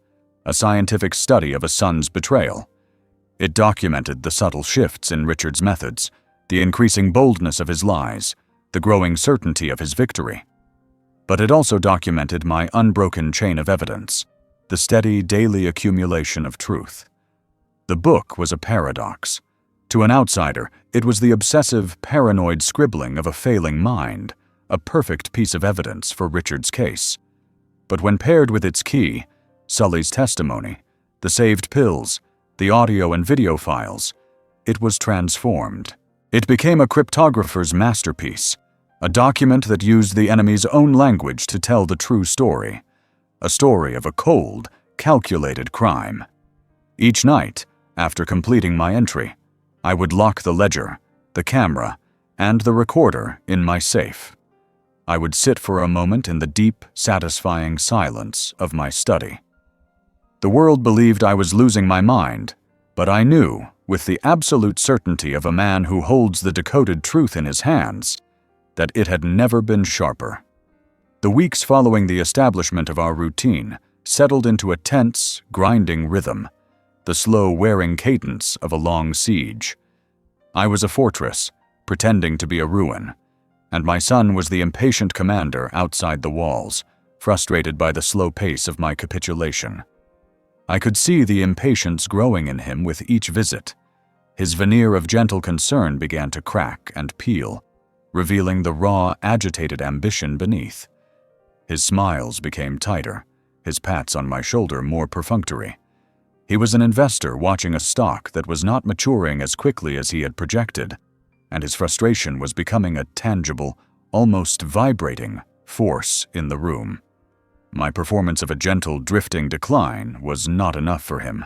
a scientific study of a son's betrayal. It documented the subtle shifts in Richard's methods, the increasing boldness of his lies, the growing certainty of his victory. But it also documented my unbroken chain of evidence, the steady daily accumulation of truth. The book was a paradox. To an outsider, it was the obsessive, paranoid scribbling of a failing mind, a perfect piece of evidence for Richard's case. But when paired with its key, Sully's testimony, the saved pills, the audio and video files, it was transformed. It became a cryptographer's masterpiece, a document that used the enemy's own language to tell the true story, a story of a cold, calculated crime. Each night, after completing my entry, I would lock the ledger, the camera, and the recorder in my safe. I would sit for a moment in the deep, satisfying silence of my study. The world believed I was losing my mind, but I knew, with the absolute certainty of a man who holds the decoded truth in his hands, that it had never been sharper. The weeks following the establishment of our routine settled into a tense, grinding rhythm, the slow wearing cadence of a long siege. I was a fortress, pretending to be a ruin, and my son was the impatient commander outside the walls, frustrated by the slow pace of my capitulation. I could see the impatience growing in him with each visit. His veneer of gentle concern began to crack and peel, revealing the raw, agitated ambition beneath. His smiles became tighter, his pats on my shoulder more perfunctory. He was an investor watching a stock that was not maturing as quickly as he had projected, and his frustration was becoming a tangible, almost vibrating, force in the room. My performance of a gentle, drifting decline was not enough for him.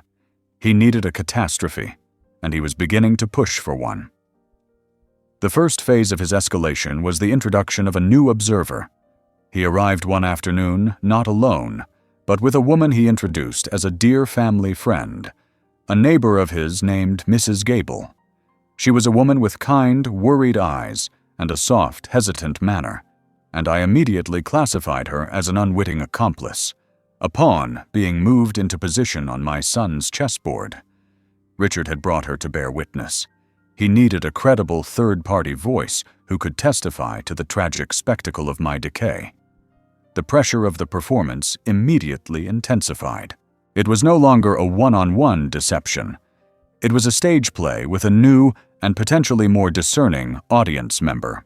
He needed a catastrophe, and he was beginning to push for one. The first phase of his escalation was the introduction of a new observer. He arrived one afternoon, not alone, but with a woman he introduced as a dear family friend, a neighbor of his named Mrs. Gable. She was a woman with kind, worried eyes and a soft, hesitant manner, and I immediately classified her as an unwitting accomplice, a pawn being moved into position on my son's chessboard. Richard had brought her to bear witness. He needed a credible third-party voice who could testify to the tragic spectacle of my decay. The pressure of the performance immediately intensified. It was no longer a one-on-one deception. It was a stage play with a new and potentially more discerning audience member.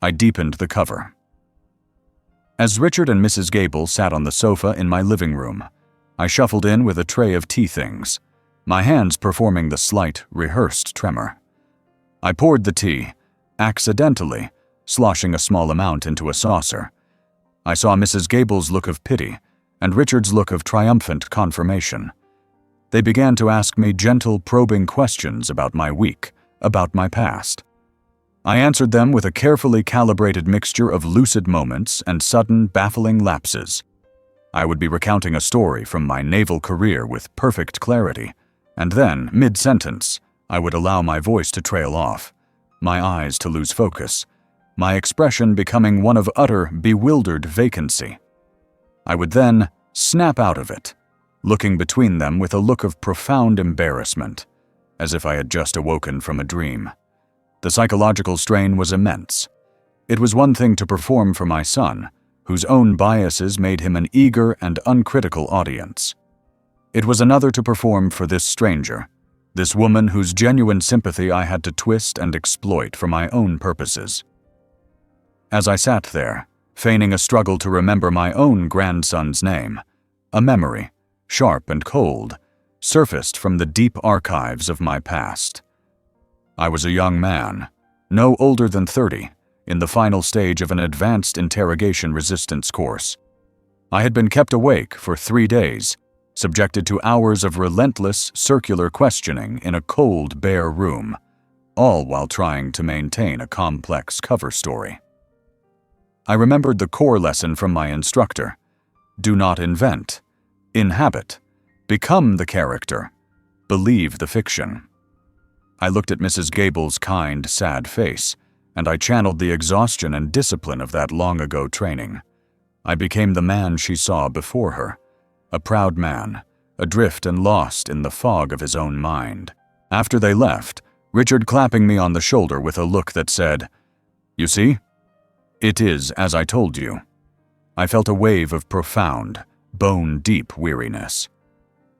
I deepened the cover. As Richard and Mrs. Gable sat on the sofa in my living room, I shuffled in with a tray of tea things, my hands performing the slight, rehearsed tremor. I poured the tea, accidentally, sloshing a small amount into a saucer. I saw Mrs. Gable's look of pity and Richard's look of triumphant confirmation. They began to ask me gentle, probing questions about my week, about my past. I answered them with a carefully calibrated mixture of lucid moments and sudden, baffling lapses. I would be recounting a story from my naval career with perfect clarity, and then, mid-sentence, I would allow my voice to trail off, my eyes to lose focus, my expression becoming one of utter, bewildered vacancy. I would then snap out of it, looking between them with a look of profound embarrassment, as if I had just awoken from a dream. The psychological strain was immense. It was one thing to perform for my son, whose own biases made him an eager and uncritical audience. It was another to perform for this stranger, this woman whose genuine sympathy I had to twist and exploit for my own purposes. As I sat there, feigning a struggle to remember my own grandson's name, a memory, sharp and cold, surfaced from the deep archives of my past. I was a young man, no older than 30, in the final stage of an advanced interrogation resistance course. I had been kept awake for 3 days, subjected to hours of relentless, circular questioning in a cold, bare room, all while trying to maintain a complex cover story. I remembered the core lesson from my instructor: do not invent, inhabit, become the character, believe the fiction. I looked at Mrs. Gable's kind, sad face, and I channeled the exhaustion and discipline of that long-ago training. I became the man she saw before her, a proud man, adrift and lost in the fog of his own mind. After they left, Richard clapping me on the shoulder with a look that said, "You see? It is as I told you." I felt a wave of profound, bone-deep weariness.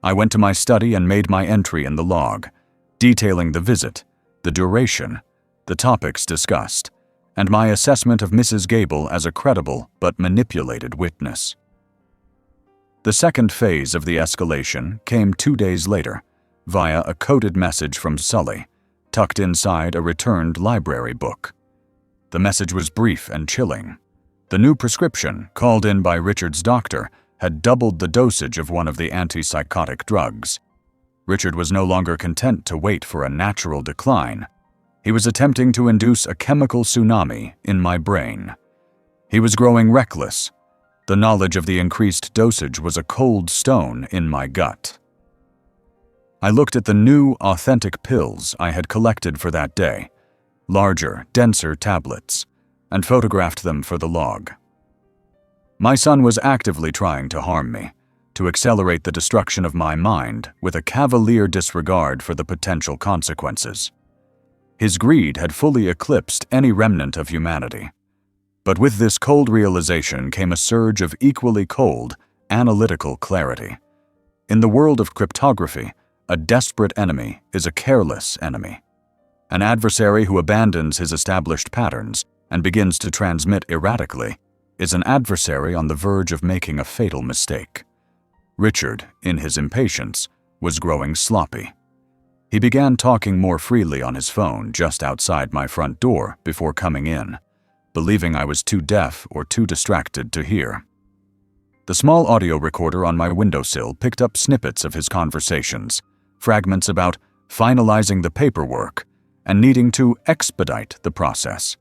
I went to my study and made my entry in the log, detailing the visit, the duration, the topics discussed, and my assessment of Mrs. Gable as a credible but manipulated witness. The second phase of the escalation came 2 days later, via a coded message from Sully, tucked inside a returned library book. The message was brief and chilling. The new prescription, called in by Richard's doctor, had doubled the dosage of one of the antipsychotic drugs. Richard was no longer content to wait for a natural decline. He was attempting to induce a chemical tsunami in my brain. He was growing reckless. The knowledge of the increased dosage was a cold stone in my gut. I looked at the new, authentic pills I had collected for that day, larger, denser tablets, and photographed them for the log. My son was actively trying to harm me, to accelerate the destruction of my mind with a cavalier disregard for the potential consequences. His greed had fully eclipsed any remnant of humanity. But with this cold realization came a surge of equally cold, analytical clarity. In the world of cryptography, a desperate enemy is a careless enemy. An adversary who abandons his established patterns and begins to transmit erratically is an adversary on the verge of making a fatal mistake. Richard, in his impatience, was growing sloppy. He began talking more freely on his phone just outside my front door before coming in, believing I was too deaf or too distracted to hear. The small audio recorder on my windowsill picked up snippets of his conversations, fragments about finalizing the paperwork and needing to expedite the process.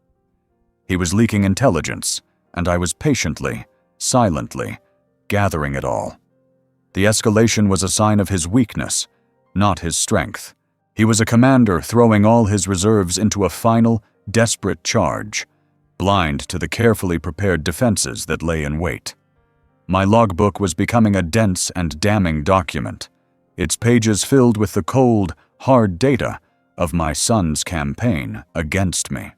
He was leaking intelligence, and I was patiently, silently, gathering it all. The escalation was a sign of his weakness, not his strength. He was a commander throwing all his reserves into a final, desperate charge, blind to the carefully prepared defenses that lay in wait. My logbook was becoming a dense and damning document, its pages filled with the cold, hard data of my son's campaign against me.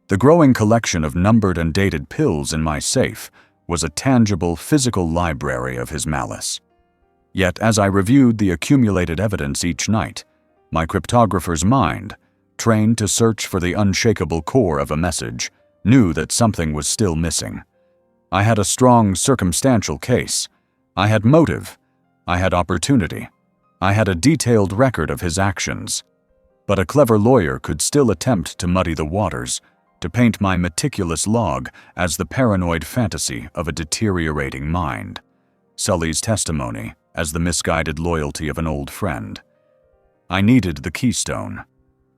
The growing collection of numbered and dated pills in my safe was a tangible, physical library of his malice. Yet as I reviewed the accumulated evidence each night, my cryptographer's mind, trained to search for the unshakable core of a message, knew that something was still missing. I had a strong circumstantial case. I had motive. I had opportunity. I had a detailed record of his actions. But a clever lawyer could still attempt to muddy the waters, to paint my meticulous log as the paranoid fantasy of a deteriorating mind, Sully's testimony as the misguided loyalty of an old friend. I needed the keystone.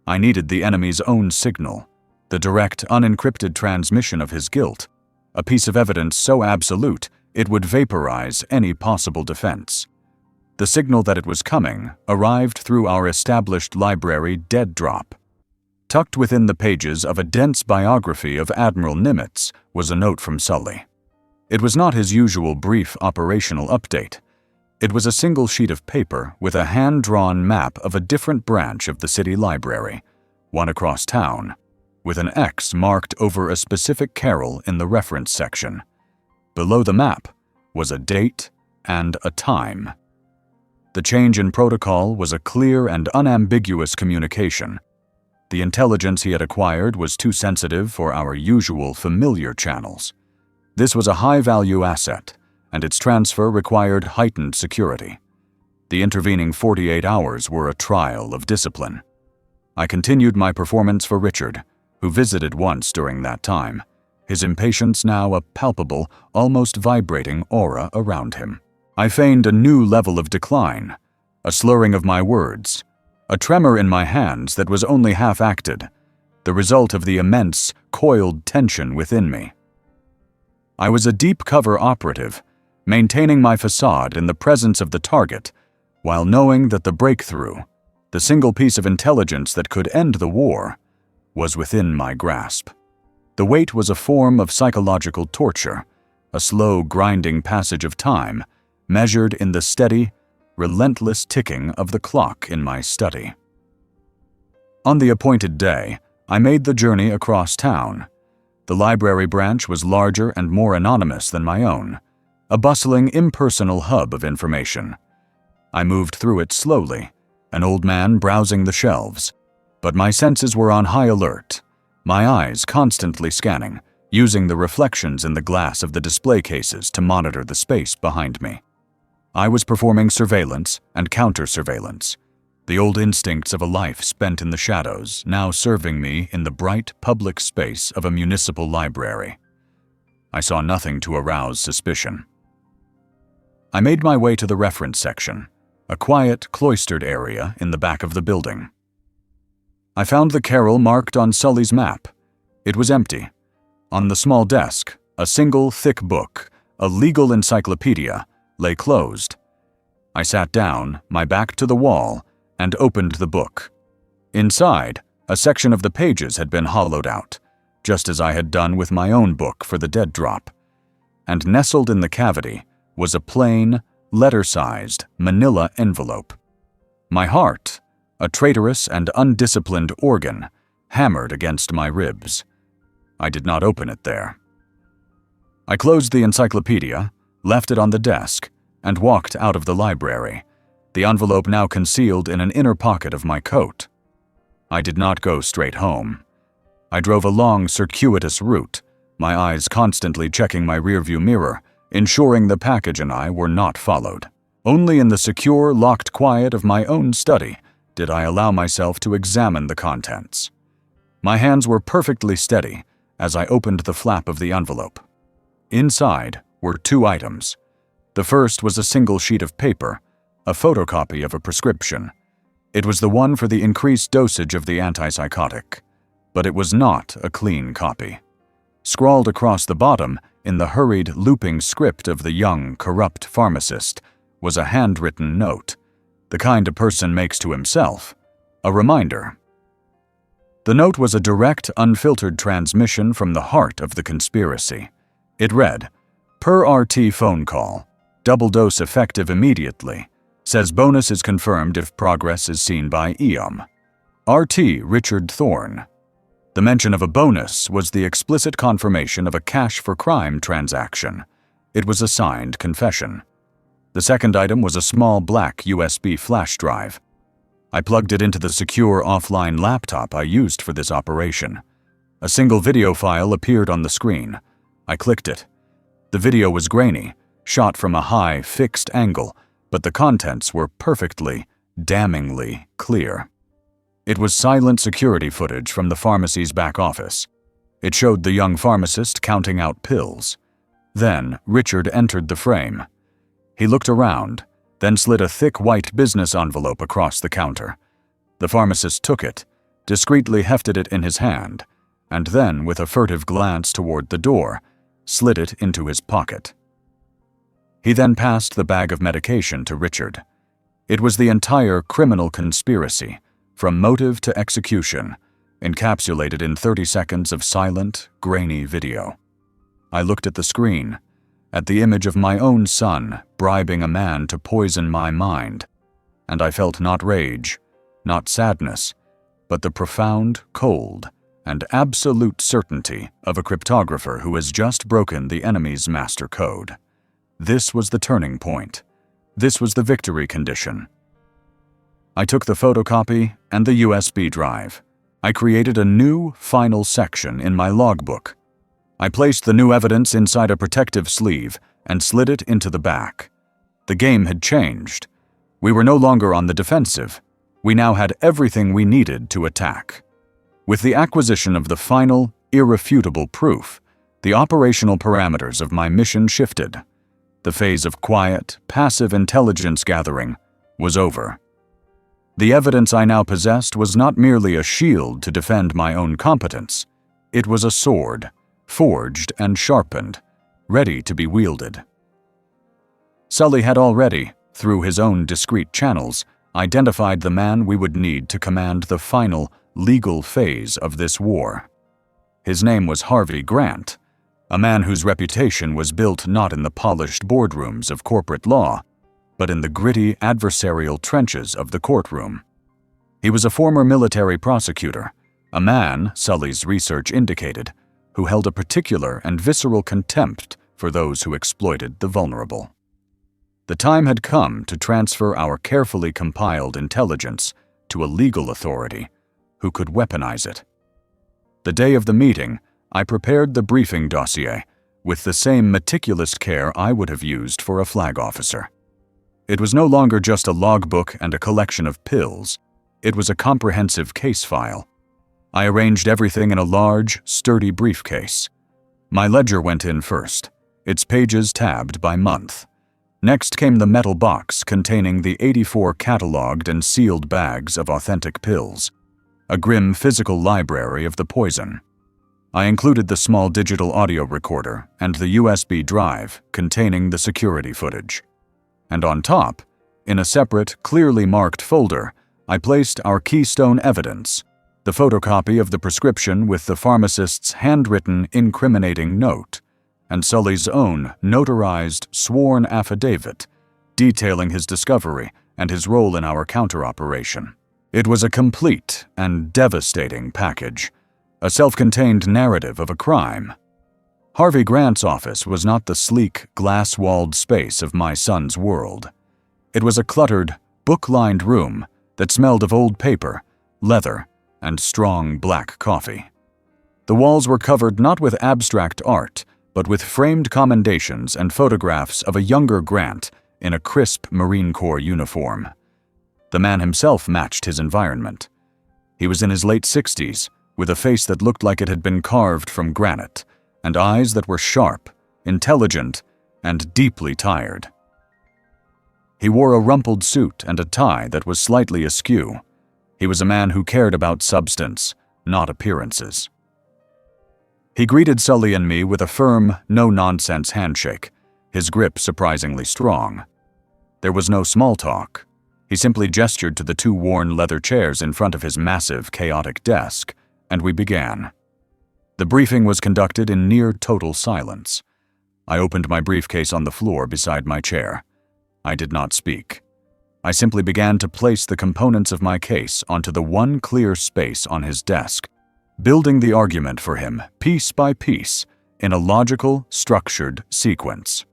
I needed the enemy's own signal, the direct, unencrypted transmission of his guilt, a piece of evidence so absolute it would vaporize any possible defense. The signal that it was coming arrived through our established library dead drop. Tucked within the pages of a dense biography of Admiral Nimitz was a note from Sully. It was not his usual brief operational update. It was a single sheet of paper with a hand-drawn map of a different branch of the city library, one across town, with an X marked over a specific carrel in the reference section. Below the map was a date and a time. The change in protocol was a clear and unambiguous communication. The intelligence he had acquired was too sensitive for our usual familiar channels. This was a high-value asset, and its transfer required heightened security. The intervening 48 hours were a trial of discipline. I continued my performance for Richard, who visited once during that time, his impatience now a palpable, almost vibrating aura around him. I feigned a new level of decline, a slurring of my words, a tremor in my hands that was only half-acted, the result of the immense, coiled tension within me. I was a deep-cover operative, maintaining my facade in the presence of the target, while knowing that the breakthrough, the single piece of intelligence that could end the war, was within my grasp. The wait was a form of psychological torture, a slow, grinding passage of time, measured in the steady, relentless ticking of the clock in my study. On the appointed day, I made the journey across town. The library branch was larger and more anonymous than my own, a bustling, impersonal hub of information. I moved through it slowly, an old man browsing the shelves, but my senses were on high alert, my eyes constantly scanning, using the reflections in the glass of the display cases to monitor the space behind me. I was performing surveillance and counter-surveillance, the old instincts of a life spent in the shadows now serving me in the bright public space of a municipal library. I saw nothing to arouse suspicion. I made my way to the reference section, a quiet, cloistered area in the back of the building. I found the carrel marked on Sully's map. It was empty. On the small desk, a single thick book, a legal encyclopedia, lay closed. I sat down, my back to the wall, and opened the book. Inside, a section of the pages had been hollowed out, just as I had done with my own book for the dead drop. And nestled in the cavity was a plain, letter-sized, manila envelope. My heart, a traitorous and undisciplined organ, hammered against my ribs. I did not open it there. I closed the encyclopedia, left it on the desk, and walked out of the library, the envelope now concealed in an inner pocket of my coat. I did not go straight home. I drove a long, circuitous route, my eyes constantly checking my rearview mirror, ensuring the package and I were not followed. Only in the secure, locked quiet of my own study did I allow myself to examine the contents. My hands were perfectly steady as I opened the flap of the envelope. Inside were two items. The first was a single sheet of paper, a photocopy of a prescription. It was the one for the increased dosage of the antipsychotic, but it was not a clean copy. Scrawled across the bottom, in the hurried, looping script of the young, corrupt pharmacist, was a handwritten note, the kind a person makes to himself, a reminder. The note was a direct, unfiltered transmission from the heart of the conspiracy. It read, "Per RT phone call. Double dose effective immediately. Says bonus is confirmed if progress is seen by EOM." RT Richard Thorne. The mention of a bonus was the explicit confirmation of a cash-for-crime transaction. It was a signed confession. The second item was a small black USB flash drive. I plugged it into the secure offline laptop I used for this operation. A single video file appeared on the screen. I clicked it. The video was grainy, shot from a high, fixed angle, but the contents were perfectly, damningly clear. It was silent security footage from the pharmacy's back office. It showed the young pharmacist counting out pills. Then Richard entered the frame. He looked around, then slid a thick white business envelope across the counter. The pharmacist took it, discreetly hefted it in his hand, and then, with a furtive glance toward the door, slid it into his pocket. He then passed the bag of medication to Richard. It was the entire criminal conspiracy, from motive to execution, encapsulated in 30 seconds of silent, grainy video. I looked at the screen, at the image of my own son bribing a man to poison my mind, and I felt not rage, not sadness, but the profound, cold, and absolute certainty of a cryptographer who has just broken the enemy's master code. This was the turning point. This was the victory condition. I took the photocopy and the USB drive. I created a new, final section in my logbook. I placed the new evidence inside a protective sleeve and slid it into the back. The game had changed. We were no longer on the defensive. We now had everything we needed to attack. With the acquisition of the final, irrefutable proof, the operational parameters of my mission shifted. The phase of quiet, passive intelligence gathering was over. The evidence I now possessed was not merely a shield to defend my own competence. It was a sword, forged and sharpened, ready to be wielded. Sully had already, through his own discreet channels, identified the man we would need to command the final, legal phase of this war. His name was Harvey Grant, a man whose reputation was built not in the polished boardrooms of corporate law, but in the gritty adversarial trenches of the courtroom. He was a former military prosecutor, a man, Sully's research indicated, who held a particular and visceral contempt for those who exploited the vulnerable. The time had come to transfer our carefully compiled intelligence to a legal authority who could weaponize it. The day of the meeting, I prepared the briefing dossier with the same meticulous care I would have used for a flag officer. It was no longer just a logbook and a collection of pills. It was a comprehensive case file. I arranged everything in a large, sturdy briefcase. My ledger went in first, its pages tabbed by month. Next came the metal box containing the 84 cataloged and sealed bags of authentic pills, a grim physical library of the poison. I included the small digital audio recorder and the USB drive containing the security footage. And on top, in a separate, clearly marked folder, I placed our keystone evidence, the photocopy of the prescription with the pharmacist's handwritten incriminating note, and Sully's own notarized, sworn affidavit detailing his discovery and his role in our counter-operation. It was a complete and devastating package, a self-contained narrative of a crime. Harvey Grant's office was not the sleek, glass-walled space of my son's world. It was a cluttered, book-lined room that smelled of old paper, leather, and strong black coffee. The walls were covered not with abstract art, but with framed commendations and photographs of a younger Grant in a crisp Marine Corps uniform. The man himself matched his environment. He was in his late 60s, with a face that looked like it had been carved from granite, and eyes that were sharp, intelligent, and deeply tired. He wore a rumpled suit and a tie that was slightly askew. He was a man who cared about substance, not appearances. He greeted Sully and me with a firm, no-nonsense handshake, his grip surprisingly strong. There was no small talk. He simply gestured to the two worn leather chairs in front of his massive, chaotic desk, and we began. The briefing was conducted in near total silence. I opened my briefcase on the floor beside my chair. I did not speak. I simply began to place the components of my case onto the one clear space on his desk, building the argument for him piece by piece in a logical, structured sequence.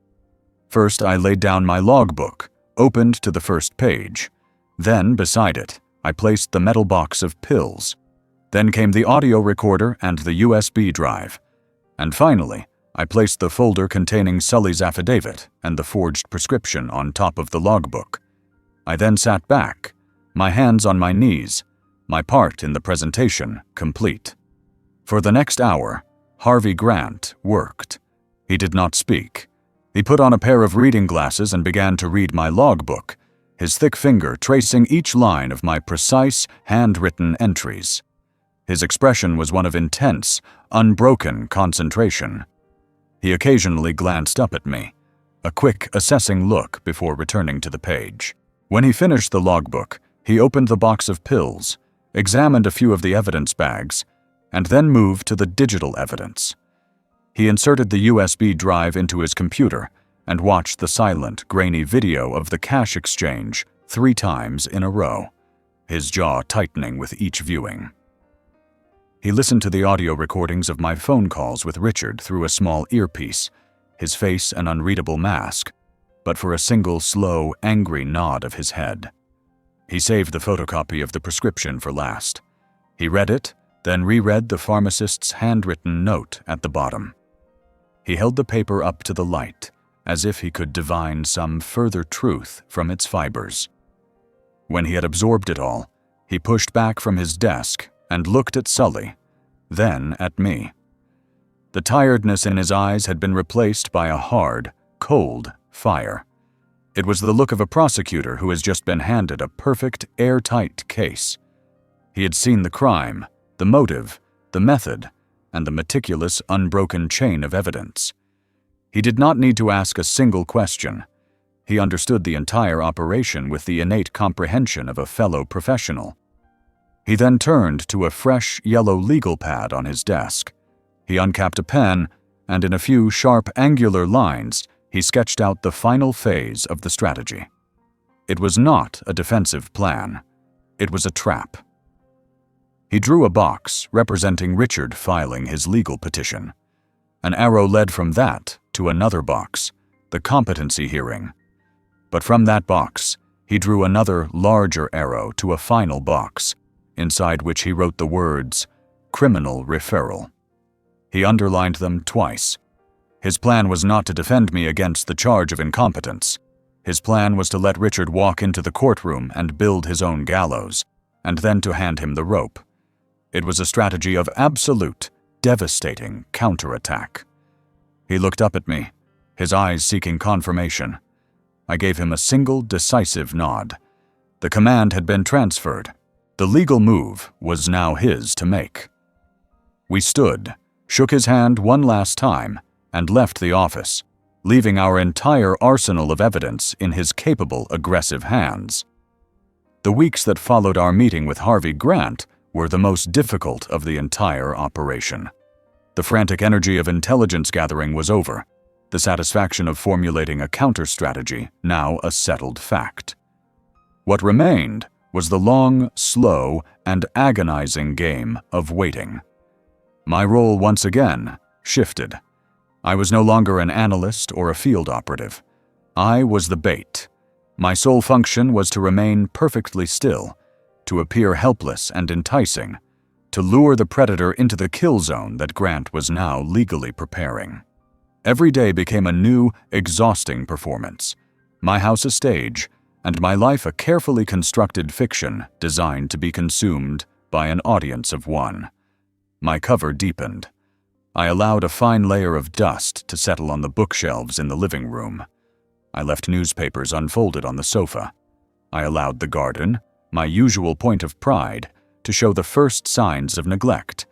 First, I laid down my logbook, opened to the first page. Then, beside it, I placed the metal box of pills. Then came the audio recorder and the USB drive. And finally, I placed the folder containing Sully's affidavit and the forged prescription on top of the logbook. I then sat back, my hands on my knees, my part in the presentation complete. For the next hour, Harvey Grant worked. He did not speak. He put on a pair of reading glasses and began to read my logbook, his thick finger tracing each line of my precise, handwritten entries. His expression was one of intense, unbroken concentration. He occasionally glanced up at me, a quick, assessing look before returning to the page. When he finished the logbook, he opened the box of pills, examined a few of the evidence bags, and then moved to the digital evidence. He inserted the USB drive into his computer and watched the silent, grainy video of the cash exchange 3 times in a row, his jaw tightening with each viewing. He listened to the audio recordings of my phone calls with Richard through a small earpiece, his face an unreadable mask, but for a single slow, angry nod of his head. He saved the photocopy of the prescription for last. He read it, then reread the pharmacist's handwritten note at the bottom. He held the paper up to the light, as if he could divine some further truth from its fibers. When he had absorbed it all, he pushed back from his desk and looked at Sully, then at me. The tiredness in his eyes had been replaced by a hard, cold fire. It was the look of a prosecutor who has just been handed a perfect, airtight case. He had seen the crime, the motive, the method, and the meticulous, unbroken chain of evidence. He did not need to ask a single question. He understood the entire operation with the innate comprehension of a fellow professional. He then turned to a fresh, yellow legal pad on his desk. He uncapped a pen, and in a few sharp, angular lines, he sketched out the final phase of the strategy. It was not a defensive plan. It was a trap. He drew a box representing Richard filing his legal petition. An arrow led from that to another box, the competency hearing. But from that box, he drew another, larger arrow to a final box, inside which he wrote the words, "Criminal Referral." He underlined them twice. His plan was not to defend me against the charge of incompetence. His plan was to let Richard walk into the courtroom and build his own gallows, and then to hand him the rope. It was a strategy of absolute, devastating counterattack. He looked up at me, his eyes seeking confirmation. I gave him a single, decisive nod. The command had been transferred. The legal move was now his to make. We stood, shook his hand one last time, and left the office, leaving our entire arsenal of evidence in his capable, aggressive hands. The weeks that followed our meeting with Harvey Grant were the most difficult of the entire operation. The frantic energy of intelligence gathering was over, the satisfaction of formulating a counter-strategy now a settled fact. What remained was the long, slow, and agonizing game of waiting. My role once again shifted. I was no longer an analyst or a field operative. I was the bait. My sole function was to remain perfectly still, to appear helpless and enticing, to lure the predator into the kill zone that Grant was now legally preparing. Every day became a new, exhausting performance. My house a stage, and my life a carefully constructed fiction designed to be consumed by an audience of one. My cover deepened. I allowed a fine layer of dust to settle on the bookshelves in the living room. I left newspapers unfolded on the sofa. I allowed the garden, my usual point of pride, to show the first signs of neglect,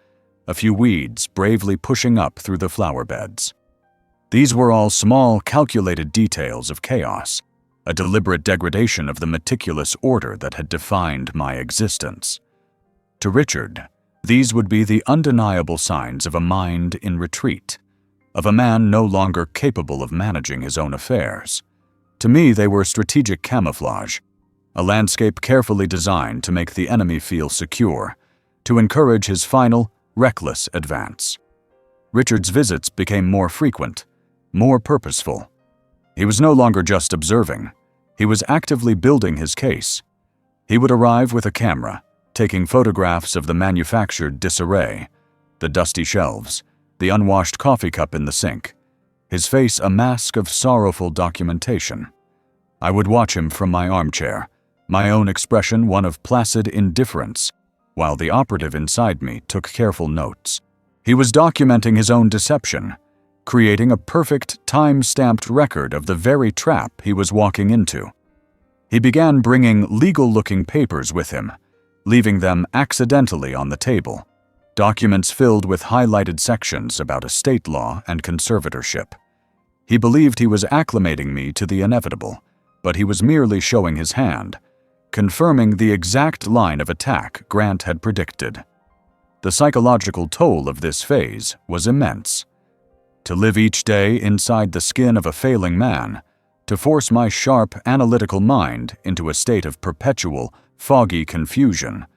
a few weeds bravely pushing up through the flower beds. These were all small, calculated details of chaos, a deliberate degradation of the meticulous order that had defined my existence. To Richard, these would be the undeniable signs of a mind in retreat, of a man no longer capable of managing his own affairs. To me, they were strategic camouflage, a landscape carefully designed to make the enemy feel secure, to encourage his final, reckless advance. Richard's visits became more frequent, more purposeful. He was no longer just observing. He was actively building his case. He would arrive with a camera, taking photographs of the manufactured disarray, the dusty shelves, the unwashed coffee cup in the sink, his face a mask of sorrowful documentation. I would watch him from my armchair, my own expression one of placid indifference, while the operative inside me took careful notes. He was documenting his own deception, creating a perfect time-stamped record of the very trap he was walking into. He began bringing legal-looking papers with him, leaving them accidentally on the table, documents filled with highlighted sections about estate law and conservatorship. He believed he was acclimating me to the inevitable, but he was merely showing his hand, confirming the exact line of attack Grant had predicted. The psychological toll of this phase was immense. To live each day inside the skin of a failing man, to force my sharp, analytical mind into a state of perpetual, foggy confusion,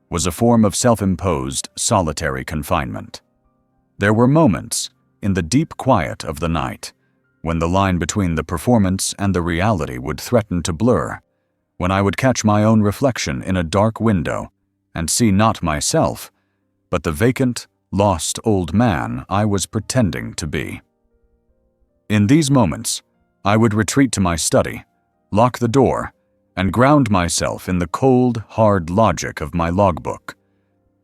was a form of self-imposed, solitary confinement. There were moments, in the deep quiet of the night, when the line between the performance and the reality would threaten to blur, when I would catch my own reflection in a dark window and see not myself, but the vacant, lost old man I was pretending to be. In these moments, I would retreat to my study, lock the door, and ground myself in the cold, hard logic of my logbook.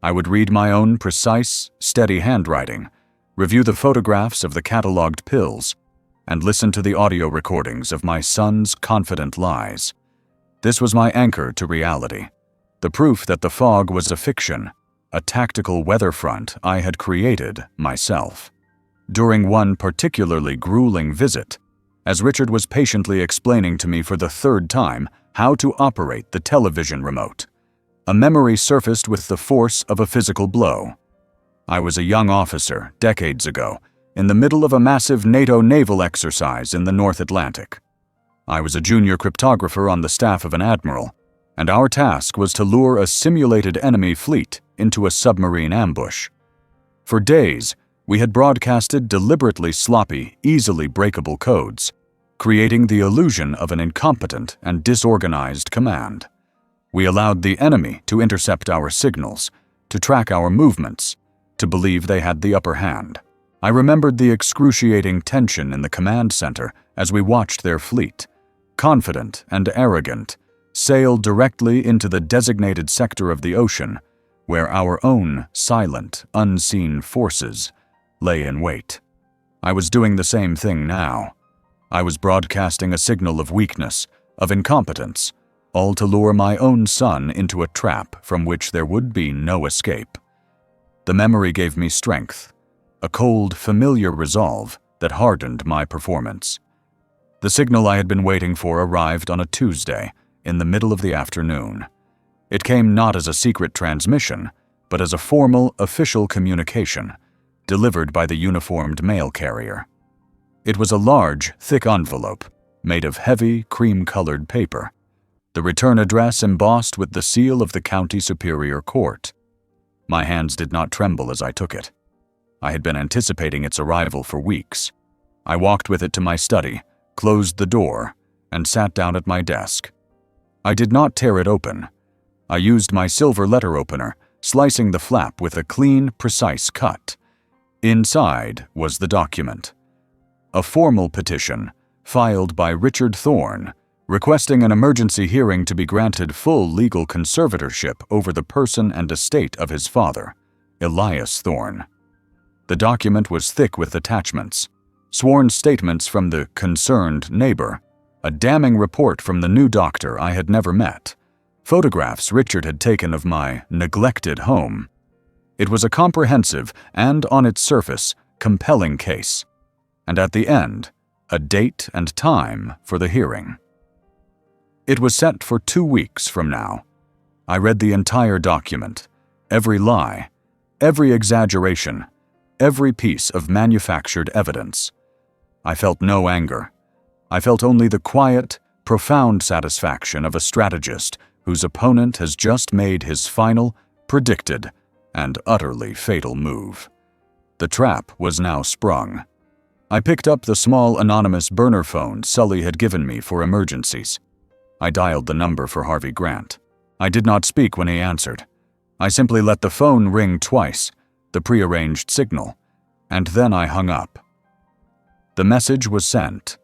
I would read my own precise, steady handwriting, review the photographs of the catalogued pills, and listen to the audio recordings of my son's confident lies. This was my anchor to reality, the proof that the fog was a fiction, a tactical weather front I had created myself. During one particularly grueling visit, as Richard was patiently explaining to me for the third time how to operate the television remote, a memory surfaced with the force of a physical blow. I was a young officer, decades ago, in the middle of a massive NATO naval exercise in the North Atlantic. I was a junior cryptographer on the staff of an admiral, and our task was to lure a simulated enemy fleet into a submarine ambush. For days, we had broadcasted deliberately sloppy, easily breakable codes, creating the illusion of an incompetent and disorganized command. We allowed the enemy to intercept our signals, to track our movements, to believe they had the upper hand. I remembered the excruciating tension in the command center as we watched their fleet, confident and arrogant, sail directly into the designated sector of the ocean, where our own silent, unseen forces lay in wait. I was doing the same thing now. I was broadcasting a signal of weakness, of incompetence, all to lure my own son into a trap from which there would be no escape. The memory gave me strength, a cold, familiar resolve that hardened my performance. The signal I had been waiting for arrived on a Tuesday, in the middle of the afternoon. It came not as a secret transmission, but as a formal, official communication, delivered by the uniformed mail carrier. It was a large, thick envelope, made of heavy, cream-colored paper, the return address embossed with the seal of the County Superior Court. My hands did not tremble as I took it. I had been anticipating its arrival for weeks. I walked with it to my study, closed the door, and sat down at my desk. I did not tear it open. I used my silver letter opener, slicing the flap with a clean, precise cut. Inside was the document. A formal petition, filed by Richard Thorne, requesting an emergency hearing to be granted full legal conservatorship over the person and estate of his father, Elias Thorne. The document was thick with attachments, sworn statements from the concerned neighbor, a damning report from the new doctor I had never met, photographs Richard had taken of my neglected home. It was a comprehensive and, on its surface, compelling case, and at the end, a date and time for the hearing. It was set for 2 weeks from now. I read the entire document, every lie, every exaggeration, every piece of manufactured evidence. I felt no anger. I felt only the quiet, profound satisfaction of a strategist whose opponent has just made his final, predicted, and utterly fatal move. The trap was now sprung. I picked up the small anonymous burner phone Sully had given me for emergencies. I dialed the number for Harvey Grant. I did not speak when he answered. I simply let the phone ring twice, the prearranged signal, and then I hung up. The message was sent.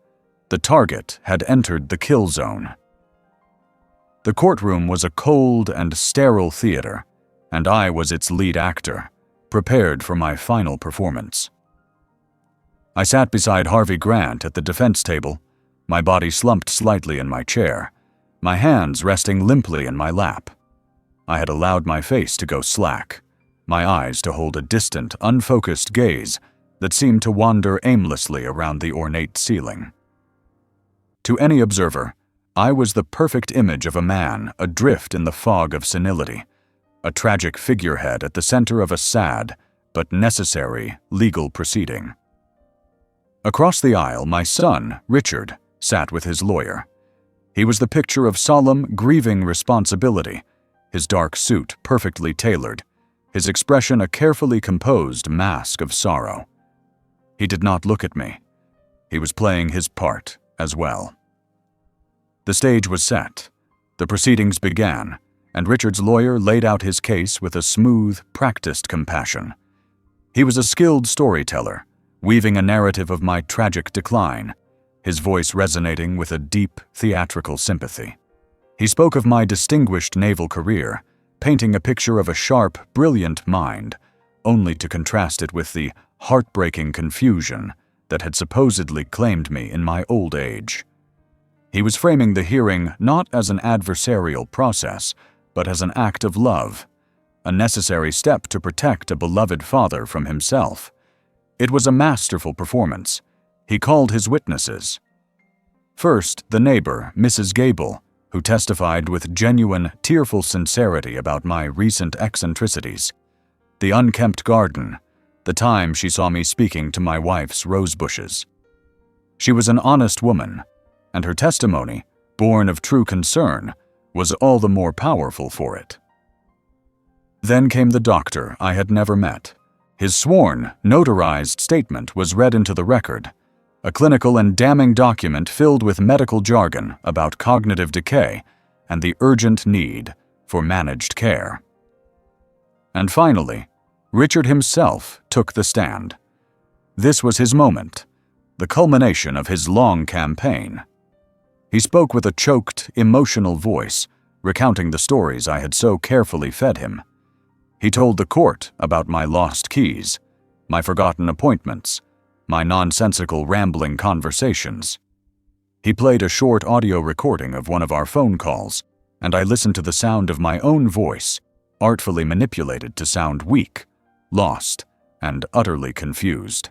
The target had entered the kill zone. The courtroom was a cold and sterile theater, and I was its lead actor, prepared for my final performance. I sat beside Harvey Grant at the defense table, my body slumped slightly in my chair, my hands resting limply in my lap. I had allowed my face to go slack, my eyes to hold a distant, unfocused gaze that seemed to wander aimlessly around the ornate ceiling. To any observer, I was the perfect image of a man adrift in the fog of senility, a tragic figurehead at the center of a sad but necessary legal proceeding. Across the aisle, my son, Richard, sat with his lawyer. He was the picture of solemn, grieving responsibility, his dark suit perfectly tailored, his expression a carefully composed mask of sorrow. He did not look at me. He was playing his part as well. The stage was set. The proceedings began, and Richard's lawyer laid out his case with a smooth, practiced compassion. He was a skilled storyteller, weaving a narrative of my tragic decline, his voice resonating with a deep, theatrical sympathy. He spoke of my distinguished naval career, painting a picture of a sharp, brilliant mind, only to contrast it with the heartbreaking confusion that had supposedly claimed me in my old age. He was framing the hearing not as an adversarial process, but as an act of love, a necessary step to protect a beloved father from himself. It was a masterful performance. He called his witnesses. First, the neighbor, Mrs. Gable, who testified with genuine, tearful sincerity about my recent eccentricities. The unkempt garden, the time she saw me speaking to my wife's rose bushes. She was an honest woman, and her testimony, born of true concern, was all the more powerful for it. Then came the doctor I had never met. His sworn, notarized statement was read into the record, a clinical and damning document filled with medical jargon about cognitive decay and the urgent need for managed care. And finally, Richard himself took the stand. This was his moment, the culmination of his long campaign. He spoke with a choked, emotional voice, recounting the stories I had so carefully fed him. He told the court about my lost keys, my forgotten appointments, my nonsensical rambling conversations. He played a short audio recording of one of our phone calls, and I listened to the sound of my own voice, artfully manipulated to sound weak, lost, and utterly confused.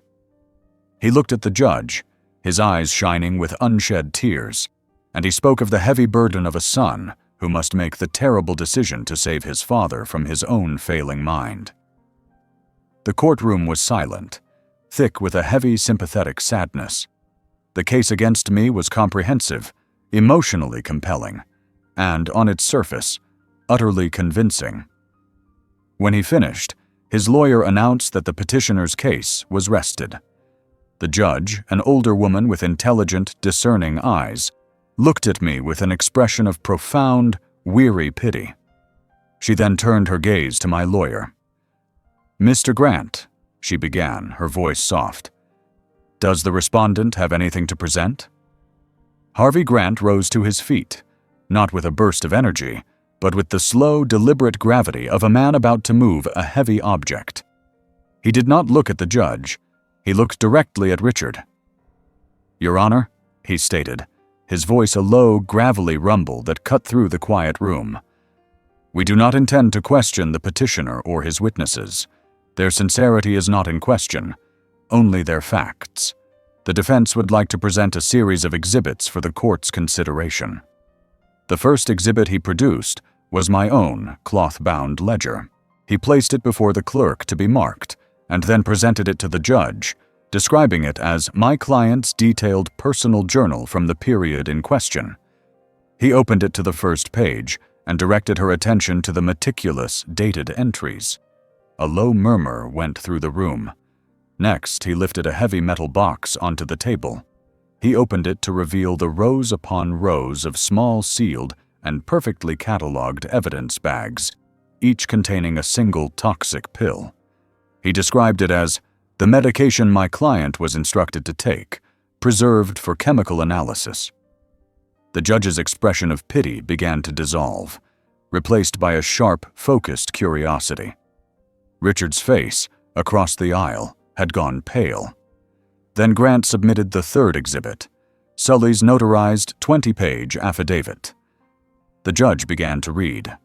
He looked at the judge, his eyes shining with unshed tears, and he spoke of the heavy burden of a son who must make the terrible decision to save his father from his own failing mind. The courtroom was silent, thick with a heavy, sympathetic sadness. The case against me was comprehensive, emotionally compelling, and, on its surface, utterly convincing. When he finished, his lawyer announced that the petitioner's case was rested. The judge, an older woman with intelligent, discerning eyes, looked at me with an expression of profound, weary pity. She then turned her gaze to my lawyer. "Mr. Grant," she began, her voice soft, "does the respondent have anything to present?" Harvey Grant rose to his feet, not with a burst of energy, but with the slow, deliberate gravity of a man about to move a heavy object. He did not look at the judge. He looked directly at Richard. "Your Honor," he stated, his voice a low, gravelly rumble that cut through the quiet room. "We do not intend to question the petitioner or his witnesses. Their sincerity is not in question, only their facts. The defense would like to present a series of exhibits for the court's consideration." The first exhibit he produced was my own cloth-bound ledger. He placed it before the clerk to be marked, and then presented it to the judge, describing it as my client's detailed personal journal from the period in question, He opened it to the first page and directed her attention to the meticulous, dated entries. A low murmur went through the room. Next, he lifted a heavy metal box onto the table. He opened it to reveal the rows upon rows of small sealed and perfectly catalogued evidence bags, each containing a single toxic pill. He described it as the medication my client was instructed to take, preserved for chemical analysis. The judge's expression of pity began to dissolve, replaced by a sharp, focused curiosity. Richard's face, across the aisle, had gone pale. Then Grant submitted the third exhibit, Sully's notarized 20-page affidavit. The judge began to read.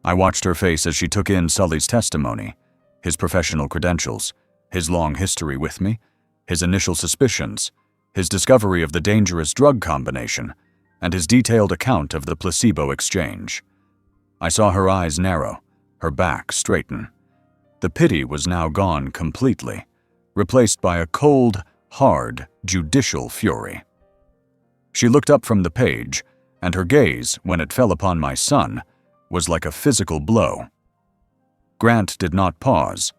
I watched her face as she took in Sully's testimony, his professional credentials, his long history with me, his initial suspicions, his discovery of the dangerous drug combination, and his detailed account of the placebo exchange. I saw her eyes narrow, her back straighten. The pity was now gone completely, replaced by a cold, hard, judicial fury. She looked up from the page, and her gaze, when it fell upon my son, was like a physical blow. Grant did not pause.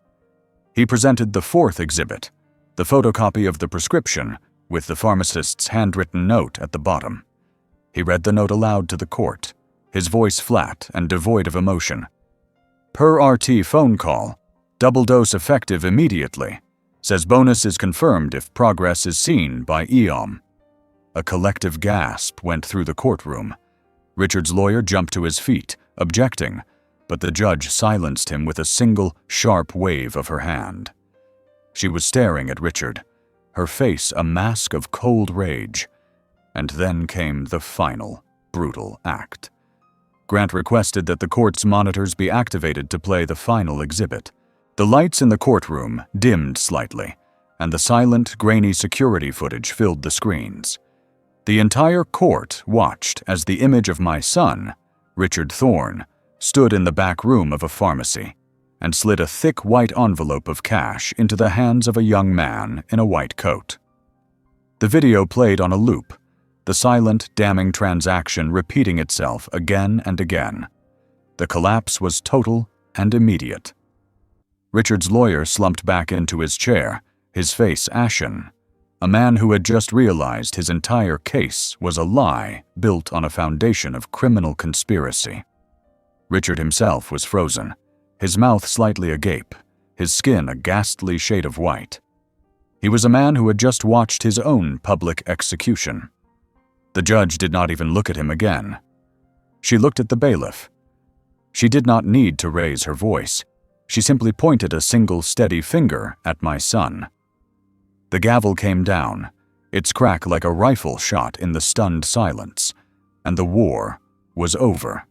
He presented the fourth exhibit, the photocopy of the prescription, with the pharmacist's handwritten note at the bottom. He read the note aloud to the court, his voice flat and devoid of emotion. Per RT phone call, double dose effective immediately. Says bonus is confirmed if progress is seen by EOM. A collective gasp went through the courtroom. Richard's lawyer jumped to his feet, objecting, but the judge silenced him with a single, sharp wave of her hand. She was staring at Richard, her face a mask of cold rage. And then came the final, brutal act. Grant requested that the court's monitors be activated to play the final exhibit. The lights in the courtroom dimmed slightly, and the silent, grainy security footage filled the screens. The entire court watched as the image of my son, Richard Thorne, stood in the back room of a pharmacy and slid a thick white envelope of cash into the hands of a young man in a white coat. The video played on a loop, the silent, damning transaction repeating itself again and again. The collapse was total and immediate. Richard's lawyer slumped back into his chair, his face ashen. A man who had just realized his entire case was a lie built on a foundation of criminal conspiracy. Richard himself was frozen, his mouth slightly agape, his skin a ghastly shade of white. He was a man who had just watched his own public execution. The judge did not even look at him again. She looked at the bailiff. She did not need to raise her voice. She simply pointed a single steady finger at my son. The gavel came down, its crack like a rifle shot in the stunned silence, and the war was over.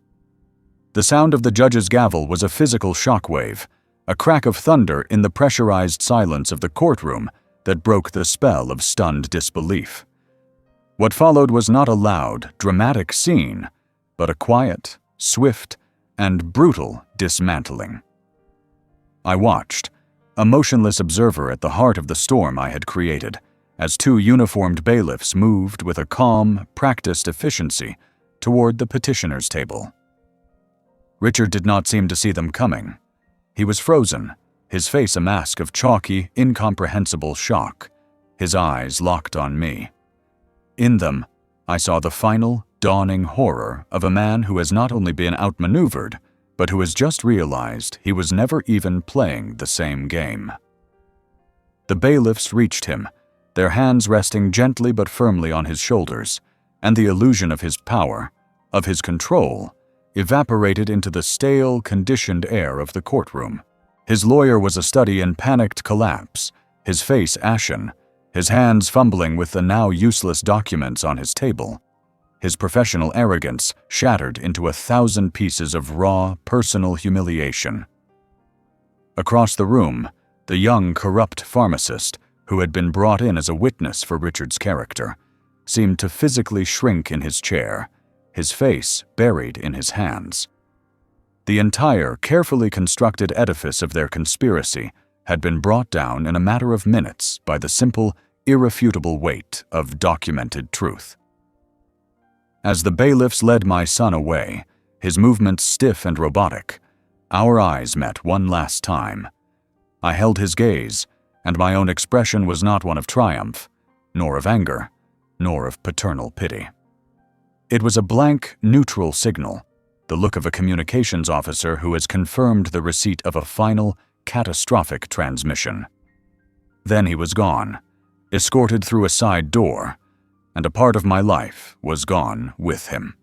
The sound of the judge's gavel was a physical shockwave, a crack of thunder in the pressurized silence of the courtroom that broke the spell of stunned disbelief. What followed was not a loud, dramatic scene, but a quiet, swift, and brutal dismantling. I watched, a motionless observer at the heart of the storm I had created, as two uniformed bailiffs moved with a calm, practiced efficiency toward the petitioner's table. Richard did not seem to see them coming. He was frozen, his face a mask of chalky, incomprehensible shock, his eyes locked on me. In them, I saw the final, dawning horror of a man who has not only been outmaneuvered, but who has just realized he was never even playing the same game. The bailiffs reached him, their hands resting gently but firmly on his shoulders, and the illusion of his power, of his control, evaporated into the stale, conditioned air of the courtroom. His lawyer was a study in panicked collapse, his face ashen, his hands fumbling with the now useless documents on his table. His professional arrogance shattered into 1,000 pieces of raw, personal humiliation. Across the room, the young, corrupt pharmacist, who had been brought in as a witness for Richard's character, seemed to physically shrink in his chair, his face buried in his hands. The entire, carefully constructed edifice of their conspiracy had been brought down in a matter of minutes by the simple, irrefutable weight of documented truth. As the bailiffs led my son away, his movements stiff and robotic, our eyes met one last time. I held his gaze, and my own expression was not one of triumph, nor of anger, nor of paternal pity. It was a blank, neutral signal, the look of a communications officer who has confirmed the receipt of a final, catastrophic transmission. Then he was gone, escorted through a side door, and a part of my life was gone with him.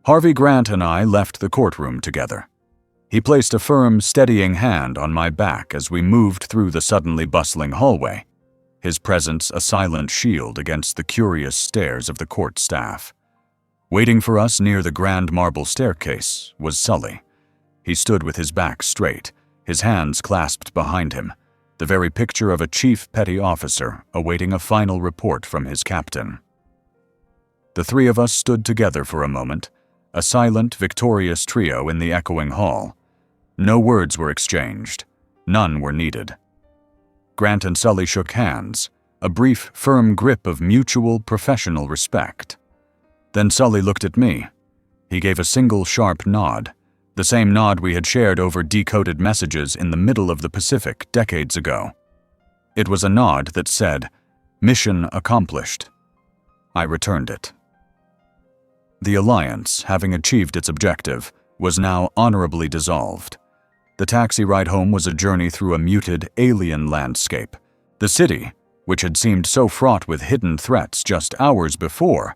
Harvey Grant and I left the courtroom together. He placed a firm, steadying hand on my back as we moved through the suddenly bustling hallway, his presence a silent shield against the curious stares of the court staff. Waiting for us near the grand marble staircase was Sully. He stood with his back straight, his hands clasped behind him, the very picture of a chief petty officer awaiting a final report from his captain. The three of us stood together for a moment, a silent, victorious trio in the echoing hall. No words were exchanged. None were needed. Grant and Sully shook hands, a brief, firm grip of mutual, professional respect. Then Sully looked at me. He gave a single sharp nod, the same nod we had shared over decoded messages in the middle of the Pacific decades ago. It was a nod that said, "Mission accomplished." I returned it. The alliance, having achieved its objective, was now honorably dissolved. The taxi ride home was a journey through a muted, alien landscape. The city, which had seemed so fraught with hidden threats just hours before,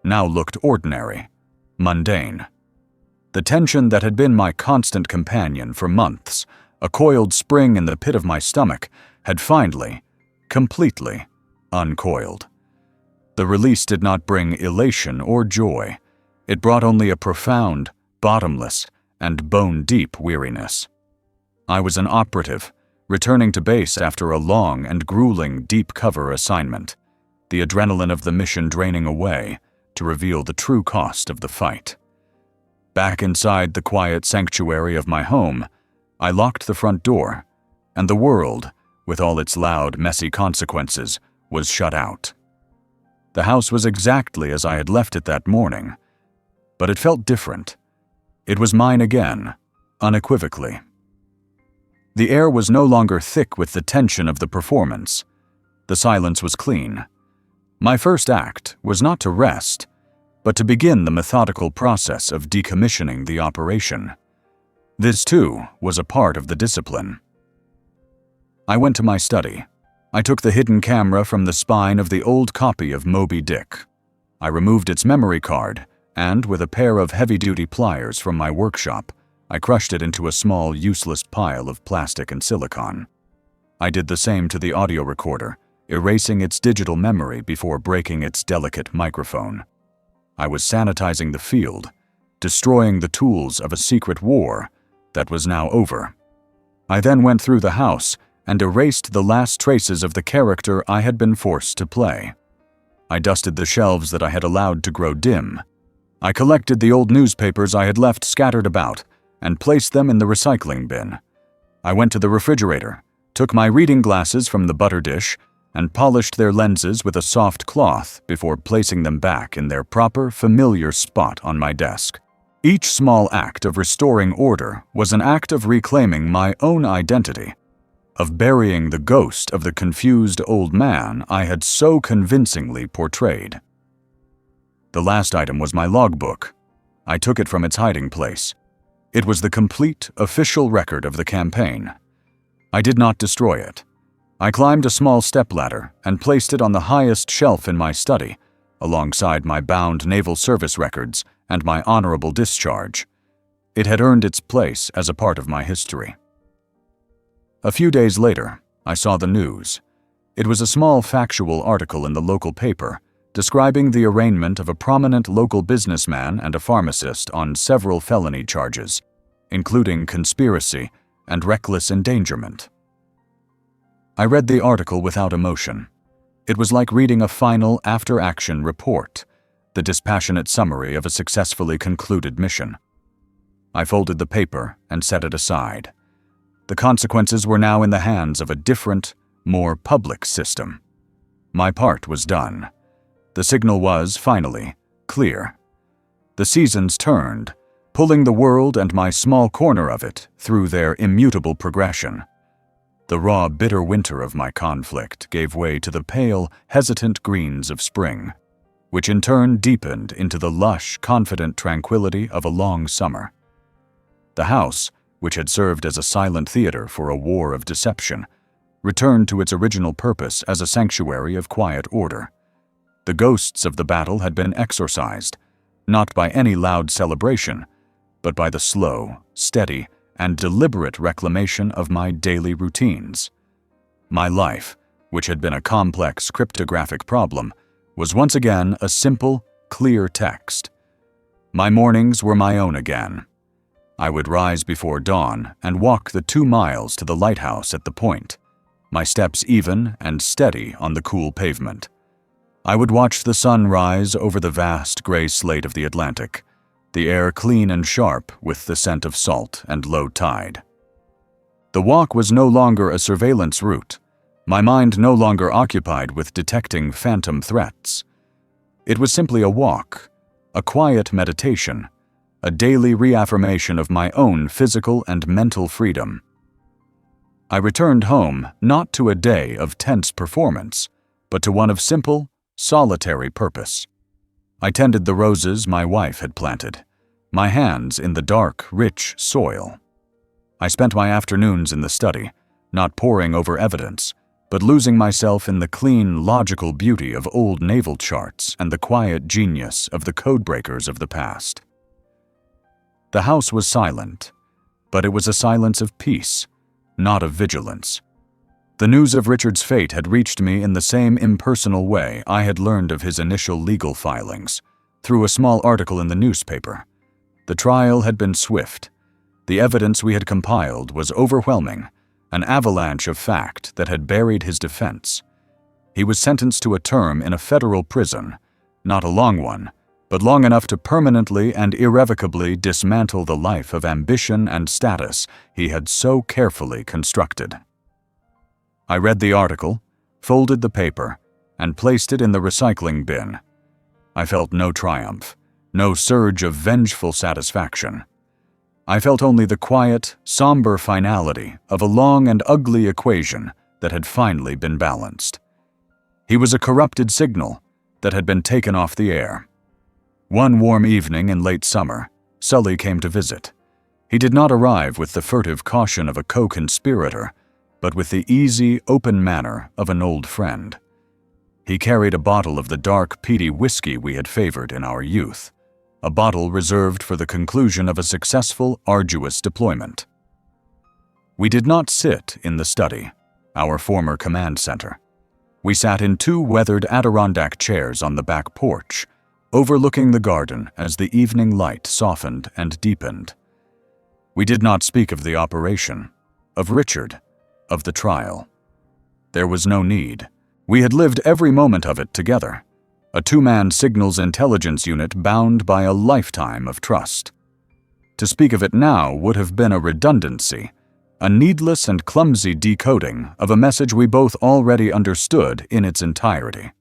now looked ordinary, mundane. The tension that had been my constant companion for months, a coiled spring in the pit of my stomach, had finally, completely, uncoiled. The release did not bring elation or joy. It brought only a profound, bottomless, and bone-deep weariness. I was an operative, returning to base after a long and grueling deep-cover assignment, the adrenaline of the mission draining away to reveal the true cost of the fight. Back inside the quiet sanctuary of my home, I locked the front door, and the world, with all its loud, messy consequences, was shut out. The house was exactly as I had left it that morning, but it felt different. It was mine again, unequivocally. The air was no longer thick with the tension of the performance. The silence was clean. My first act was not to rest, but to begin the methodical process of decommissioning the operation. This, too, was a part of the discipline. I went to my study. I took the hidden camera from the spine of the old copy of Moby Dick. I removed its memory card, and with a pair of heavy-duty pliers from my workshop, I crushed it into a small, useless pile of plastic and silicon. I did the same to the audio recorder, erasing its digital memory before breaking its delicate microphone. I was sanitizing the field, destroying the tools of a secret war that was now over. I then went through the house and erased the last traces of the character I had been forced to play. I dusted the shelves that I had allowed to grow dim. I collected the old newspapers I had left scattered about and placed them in the recycling bin. I went to the refrigerator, took my reading glasses from the butter dish, and polished their lenses with a soft cloth before placing them back in their proper, familiar spot on my desk. Each small act of restoring order was an act of reclaiming my own identity, of burying the ghost of the confused old man I had so convincingly portrayed. The last item was my logbook. I took it from its hiding place. It was the complete, official record of the campaign. I did not destroy it. I climbed a small stepladder and placed it on the highest shelf in my study, alongside my bound naval service records and my honorable discharge. It had earned its place as a part of my history. A few days later, I saw the news. It was a small factual article in the local paper describing the arraignment of a prominent local businessman and a pharmacist on several felony charges, including conspiracy and reckless endangerment. I read the article without emotion. It was like reading a final after-action report, the dispassionate summary of a successfully concluded mission. I folded the paper and set it aside. The consequences were now in the hands of a different, more public system. My part was done. The signal was, finally, clear. The seasons turned, pulling the world and my small corner of it through their immutable progression. The raw, bitter winter of my conflict gave way to the pale, hesitant greens of spring, which in turn deepened into the lush, confident tranquility of a long summer. The house, which had served as a silent theater for a war of deception, returned to its original purpose as a sanctuary of quiet order. The ghosts of the battle had been exorcised, not by any loud celebration, but by the slow, steady, and deliberate reclamation of my daily routines. My life, which had been a complex cryptographic problem, was once again a simple, clear text. My mornings were my own again. I would rise before dawn and walk the 2 miles to the lighthouse at the point, my steps even and steady on the cool pavement. I would watch the sun rise over the vast gray slate of the Atlantic, the air clean and sharp with the scent of salt and low tide. The walk was no longer a surveillance route, my mind no longer occupied with detecting phantom threats. It was simply a walk, a quiet meditation, a daily reaffirmation of my own physical and mental freedom. I returned home not to a day of tense performance, but to one of simple, solitary purpose. I tended the roses my wife had planted, my hands in the dark, rich soil. I spent my afternoons in the study, not poring over evidence, but losing myself in the clean, logical beauty of old naval charts and the quiet genius of the codebreakers of the past. The house was silent, but it was a silence of peace, not of vigilance. The news of Richard's fate had reached me in the same impersonal way I had learned of his initial legal filings, through a small article in the newspaper. The trial had been swift. The evidence we had compiled was overwhelming, an avalanche of fact that had buried his defense. He was sentenced to a term in a federal prison, not a long one, but long enough to permanently and irrevocably dismantle the life of ambition and status he had so carefully constructed. I read the article, folded the paper, and placed it in the recycling bin. I felt no triumph, no surge of vengeful satisfaction. I felt only the quiet, somber finality of a long and ugly equation that had finally been balanced. He was a corrupted signal that had been taken off the air. One warm evening in late summer, Sully came to visit. He did not arrive with the furtive caution of a co-conspirator, but with the easy, open manner of an old friend. He carried a bottle of the dark, peaty whiskey we had favored in our youth, a bottle reserved for the conclusion of a successful, arduous deployment. We did not sit in the study, our former command center. We sat in 2 weathered Adirondack chairs on the back porch, overlooking the garden as the evening light softened and deepened. We did not speak of the operation, of Richard, of the trial. There was no need. We had lived every moment of it together, a 2-man signals intelligence unit bound by a lifetime of trust. To speak of it now would have been a redundancy, a needless and clumsy decoding of a message we both already understood in its entirety.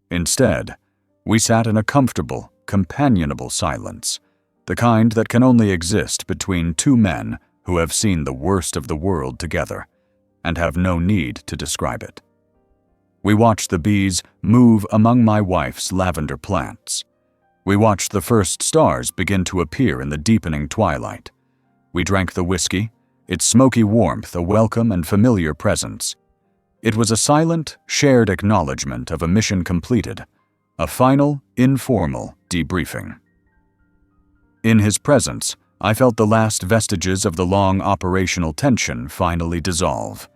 Instead, we sat in a comfortable, companionable silence, the kind that can only exist between 2 men who have seen the worst of the world together and have no need to describe it. We watched the bees move among my wife's lavender plants. We watched the first stars begin to appear in the deepening twilight. We drank the whiskey, its smoky warmth a welcome and familiar presence. It was a silent, shared acknowledgement of a mission completed, a final, informal debriefing. In his presence, I felt the last vestiges of the long operational tension finally dissolve.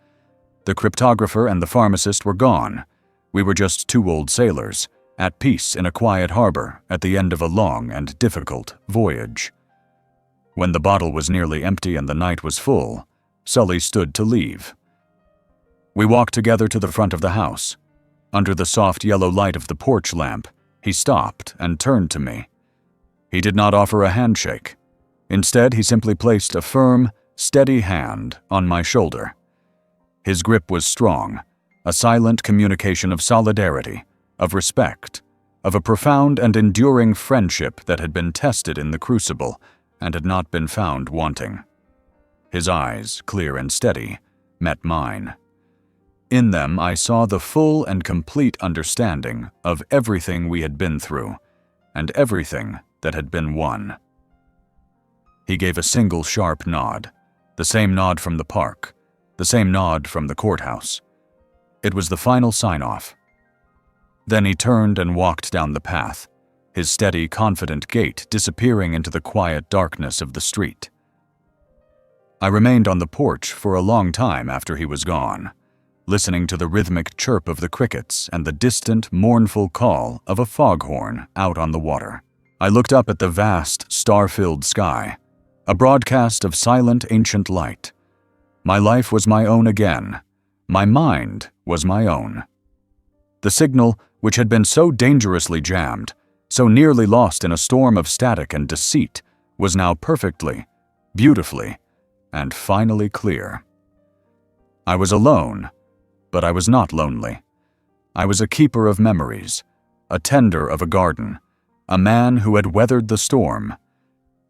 The cryptographer and the pharmacist were gone. We were just 2 old sailors, at peace in a quiet harbor at the end of a long and difficult voyage. When the bottle was nearly empty and the night was full, Sully stood to leave. We walked together to the front of the house. Under the soft yellow light of the porch lamp, he stopped and turned to me. He did not offer a handshake. Instead, he simply placed a firm, steady hand on my shoulder. His grip was strong, a silent communication of solidarity, of respect, of a profound and enduring friendship that had been tested in the crucible and had not been found wanting. His eyes, clear and steady, met mine. In them I saw the full and complete understanding of everything we had been through and everything that had been won. He gave a single sharp nod, the same nod from the park, the same nod from the courthouse. It was the final sign-off. Then he turned and walked down the path, his steady, confident gait disappearing into the quiet darkness of the street. I remained on the porch for a long time after he was gone, listening to the rhythmic chirp of the crickets and the distant, mournful call of a foghorn out on the water. I looked up at the vast, star-filled sky, a broadcast of silent, ancient light. My life was my own again. My mind was my own. The signal, which had been so dangerously jammed, so nearly lost in a storm of static and deceit, was now perfectly, beautifully, and finally clear. I was alone, but I was not lonely. I was a keeper of memories, a tender of a garden, a man who had weathered the storm,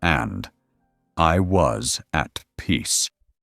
and I was at peace.